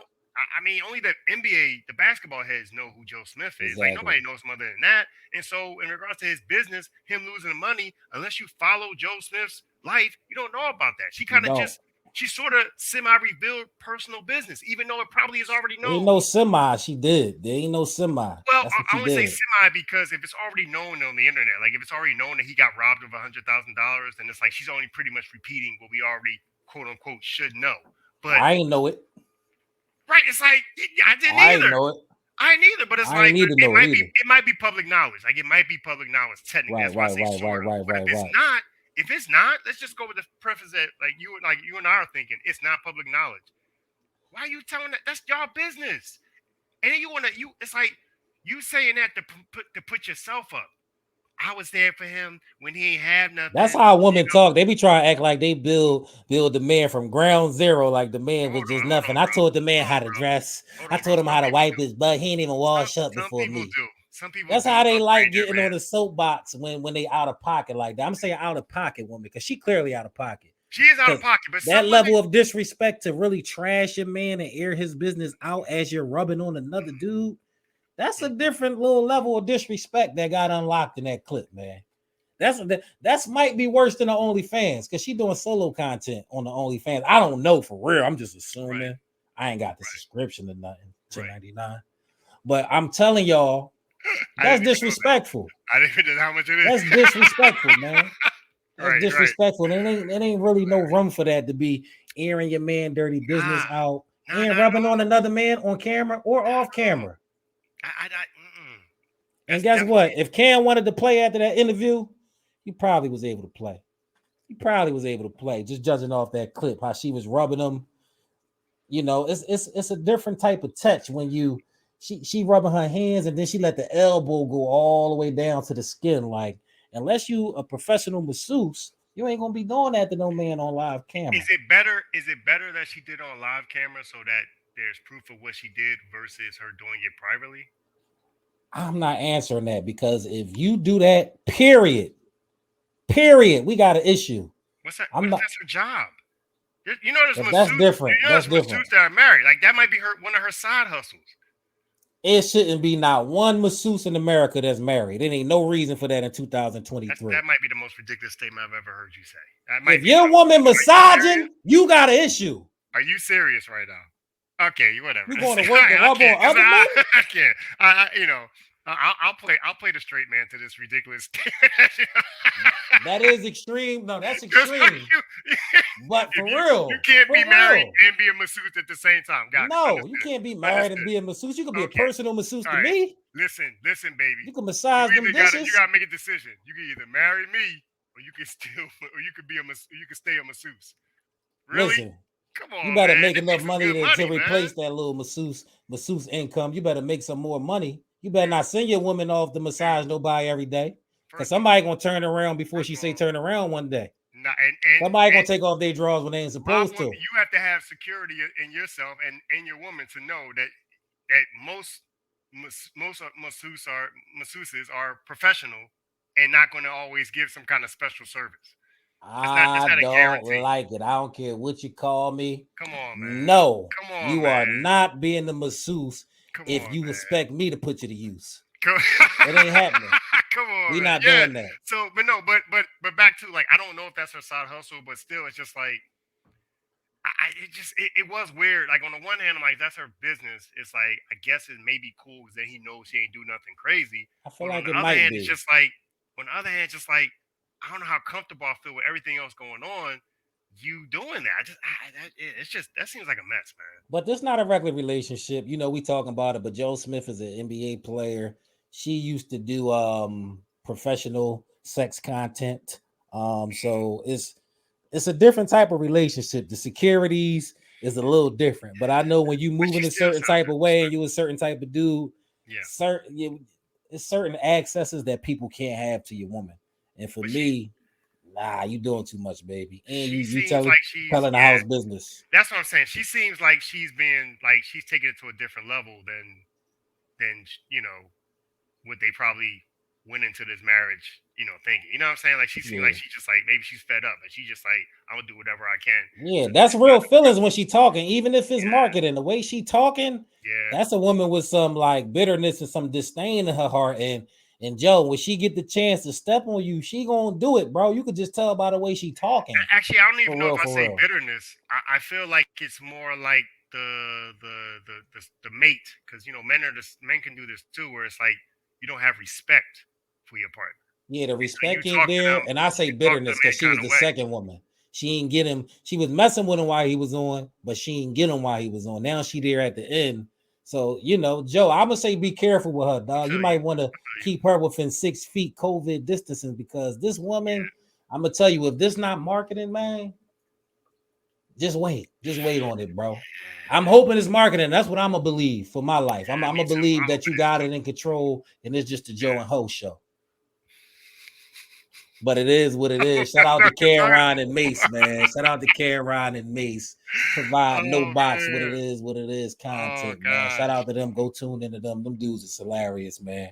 I mean, only the NBA, the basketball heads know who Joe Smith is. Exactly. Like nobody knows him other than that. And so, in regards to his business, him losing money, unless you follow Joe Smith's life, you don't know about that. She kind of she sort of semi-revealed personal business, even though it probably is already known. Ain't no semi. She did. There ain't no semi. Well, I wouldn't say semi because if it's already known on the internet, like if it's already known that he got robbed of $100,000, then it's like she's only pretty much repeating what we already quote unquote should know. But I ain't know it. Right, it's like I didn't either. Know it. I ain't either, but it's like it might be public knowledge. Like it might be public knowledge technically. Right. If it's not, let's just go with the preface that you and I are thinking it's not public knowledge. Why are you telling that? That's y'all business. And then it's like you saying that to put yourself up. I was there for him when he ain't have nothing. That's how women talk. They be trying to act like they build the man from ground zero, like the man was just nothing. I told the man how to dress. I told him how to wipe his butt. He ain't even wash up before me. Some people that's how they like getting on the soapbox when they out of pocket like that. I'm saying out of pocket woman because she clearly out of pocket. She is out of pocket, but that level of disrespect to really trash your man and air his business out as you're rubbing on another dude. That's a different little level of disrespect that got unlocked in that clip, man. That's might be worse than the OnlyFans because she doing solo content on the OnlyFans. I don't know for real. I'm just assuming. Right. I ain't got the subscription to nothing. $2.99. But I'm telling y'all, that's disrespectful. I didn't even know how much it is. That's disrespectful, man. That's disrespectful. Right. It ain't really no room for that to be airing your man dirty business out and rubbing on another man on camera or off camera. And guess what? If Cam wanted to play after that interview, he probably was able to play. Just judging off that clip, how she was rubbing him. It's a different type of touch when she rubbing her hands and then she let the elbow go all the way down to the skin. Like, unless you a professional masseuse, you ain't gonna be doing that to no man on live camera. Is it better that she did on live camera so that there's proof of what she did versus her doing it privately? I'm not answering that because if you do that, period, we got an issue. What's that? That's her job. You know, there's that's different. That's different. Masseuses that are married. Like that might be one of her side hustles. It shouldn't be not one masseuse in America that's married. There ain't no reason for that in 2023. That might be the most ridiculous statement I've ever heard you say. If you're a woman massaging, you got an issue. Are you serious right now? Okay, whatever. You going to work and rub on other men? I can't. I'll play the straight man to this ridiculous. That is extreme. No, that's extreme. But for real, you can't be married and be a masseuse at the same time. You can't be married and be a masseuse. You can be a personal masseuse to me. Listen, baby. You can massage them dishes. You gotta make a decision. You can either marry me, or you can stay a masseuse. Really? Listen, come on. You better man. make enough money to replace that little masseuse income. You better make some more money. You better not send your woman off to massage nobody every day. Because somebody gonna turn around before she say turn around one day. Somebody gonna take off their drawers when they ain't supposed to. You have to have security in yourself and your woman to know that most masseuses are professional and not going to always give some kind of special service. I don't like it. I don't care what you call me. Come on, man. No, come on, you man. are not being the masseuse if you expect me to put you to use. It ain't happening. Come on, We not Yeah. doing that. So, but no, but back to like, I don't know if that's her side hustle, but still, it's just like, it was weird. Like on the one hand, I'm like, that's her business. It's like, I guess it may be cool because then he knows she ain't do nothing crazy. I feel But like on it the other might hand, be. it's just like, on the other hand, just like, I don't know how comfortable I feel with everything else going on. You doing that? It's just that seems like a mess, man. But this not a regular relationship. You know, we talking about it, but Joe Smith is an NBA player. She used to do professional sex content. So it's a different type of relationship. The securities is a little different. But I know when you move in a certain type of way and you a certain type of dude, it's certain accesses that people can't have to your woman. And for me, nah, you doing too much, baby. And you telling the house business. That's what I'm saying. She seems like she's taking it to a different level than you know what they probably went into this marriage, thinking. You know what I'm saying? Like she seems like she's just like maybe she's fed up and she's just like, I'm gonna do whatever I can. Yeah, that's real feelings when she talking, even if it's marketing. The way she talking, that's a woman with some like bitterness and some disdain in her heart. And Joe, when she get the chance to step on you, she gonna do it, bro. You could just tell by the way she talking. Actually, I don't even know if I say bitterness. I feel like it's more like the mate, because men can do this too, where it's like you don't have respect for your partner. Yeah, the respect ain't there, and I say bitterness because she was the second woman. She ain't get him. She was messing with him while he was on, but she ain't get him while he was on. Now she there at the end. So, Joe, I'm going to say be careful with her, dog. You might want to keep her within 6 feet COVID distancing because this woman, I'm going to tell you, if this not marketing, man, just wait. Just wait on it, bro. I'm hoping it's marketing. That's what I'm going to believe for my life. I'm going to believe that you got it in control and it's just a Joe and Ho show. But it is what it is. Shout out to Camron and Mace, man. Shout out to Camron and Mace. Provide no box what it is content, man. Shout out to them. Go tune into them. Them dudes is hilarious, man.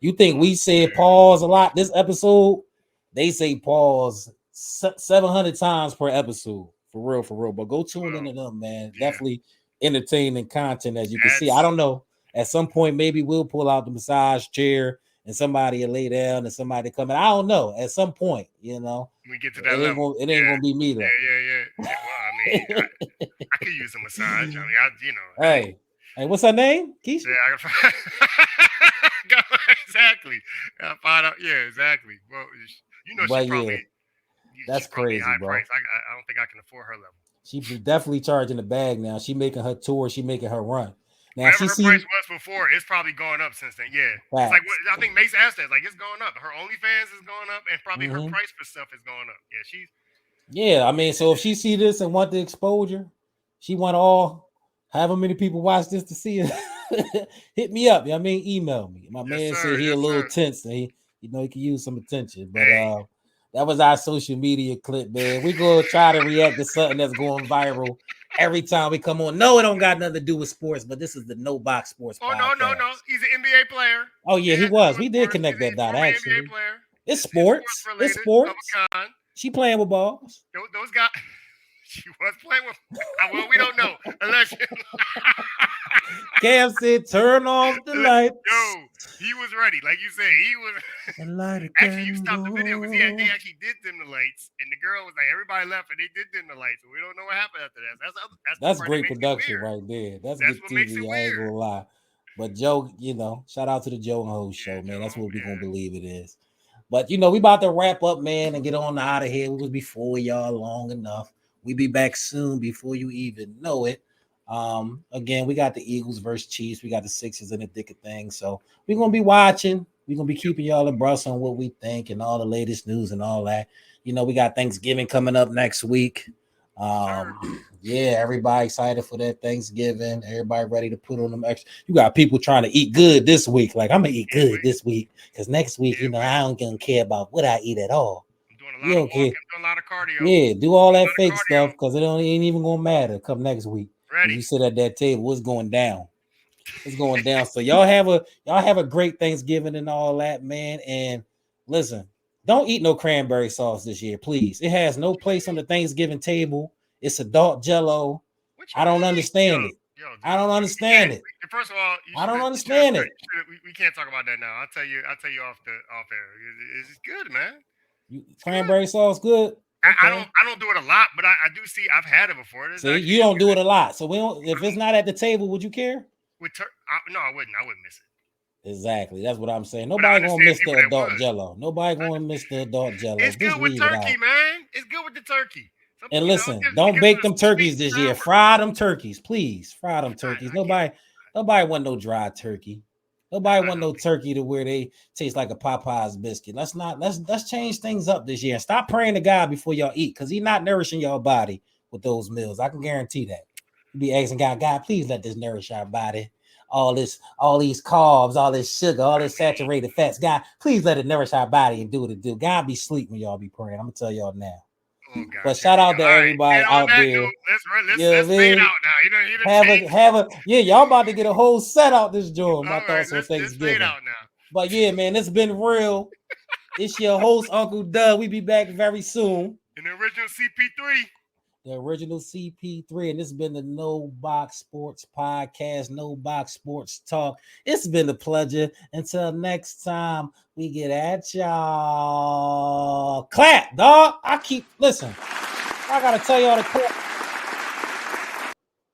You think we said pause a lot this episode? They say pause 700 times per episode. For real. But go tune into them, man. Definitely entertaining content, as you can see. I don't know. At some point, maybe we'll pull out the massage chair and somebody will lay down and somebody come in. I don't know. At some point, we get to that level. It ain't gonna be me though. Yeah. Well, I mean, I could use a massage. I mean, Hey, what's her name? Keisha. Yeah, exactly. I find out. Yeah, exactly. Well, she probably. That's crazy, high bro. Price. I don't think I can afford her level. She definitely charging the bag now. She making her tour. She making her run. Now whatever her price was before, it's probably going up since then. Yeah, it's like I think Mace asked that. Like it's going up. Her OnlyFans is going up, and probably her price for stuff is going up. Yeah, she's. Yeah, I mean, so if she see this and want the exposure, she want however many people watch this to see it. Hit me up. Email me. My man said he a little tense. And he could use some attention. But that was our social media clip, man. We gonna try to react to something that's going viral every time we come on. No, it don't got nothing to do with sports, but this is the No Box Sports podcast. No. He's an NBA player. Oh yeah, he was. We did connect that dot actually. NBA player. It's sports. It's sports. She playing with balls. Those guys. She was playing with. Well, we don't know unless. Cam said, "Turn off the lights." Yo, he was ready, like you said. He was. Actually, you stopped the video because they actually did dim the lights, and the girl was like, everybody left, and they did dim the lights, and we don't know what happened after that. That's great production right there. That's good TV. I ain't gonna lie. But Joe, shout out to the Joe and Ho show, man. That's what we gonna believe it is. But we about to wrap up, man, and get on out of here. We was before y'all long enough. We be back soon before you even know it. Again, we got the Eagles versus Chiefs. We got the Sixers in the thick of things. So we're gonna be watching. We're gonna be keeping y'all abreast on what we think and all the latest news and all that. We got Thanksgiving coming up next week. Everybody excited for that Thanksgiving. Everybody ready to put on them extra. You got people trying to eat good this week. Like, I'm gonna eat good this week because next week, I don't gonna care about what I eat at all. I'm doing a lot of cardio. Yeah, do all that fake stuff because it ain't even gonna matter come next week. Ready. When you sit at that table, it's going down. It's going down. So y'all have a great Thanksgiving and all that, man. And listen, don't eat no cranberry sauce this year, please. It has no place on the Thanksgiving table. It's adult Jello. I don't understand it. Yo, dude, I don't understand it. First of all, I don't understand it. We can't talk about that now. I'll tell you off air. It's good, man. Cranberry sauce good. Okay. I don't do it a lot, but I do see. I've had it before. See, you don't do it a lot, so we don't. If it's not at the table, would you care? No, I wouldn't. I wouldn't miss it. Exactly. That's what I'm saying. Nobody gonna miss the adult Jello. Nobody gonna miss the adult Jello. It's good with turkey, man. It's good with the turkey. And listen, don't bake them turkeys this year. Fry them turkeys, please. Fry them turkeys. Nobody want no dry turkey. Nobody want no turkey to where they taste like a Popeye's biscuit. Let's change things up this year and stop praying to God before y'all eat, because He's not nourishing your body with those meals. I can guarantee that. You be asking God, please let this nourish our body. All these carbs, all this sugar, all this saturated fats. God, please let it nourish our body and do what it do. God be sleep when y'all be praying. I'm gonna tell y'all now. Oh, but shout out to everybody out there. Let's fade out now. Y'all about to get a whole set out this joint. My thoughts on Thanksgiving. But yeah, man, it's been real. It's your host, Uncle Doug. We be back very soon. In the original CP3. The original CP3, and this has been the No Box Sports Podcast, No Box Sports Talk. It's been a pleasure. Until next time, we get at y'all. Clap, dog. I gotta tell y'all to clap.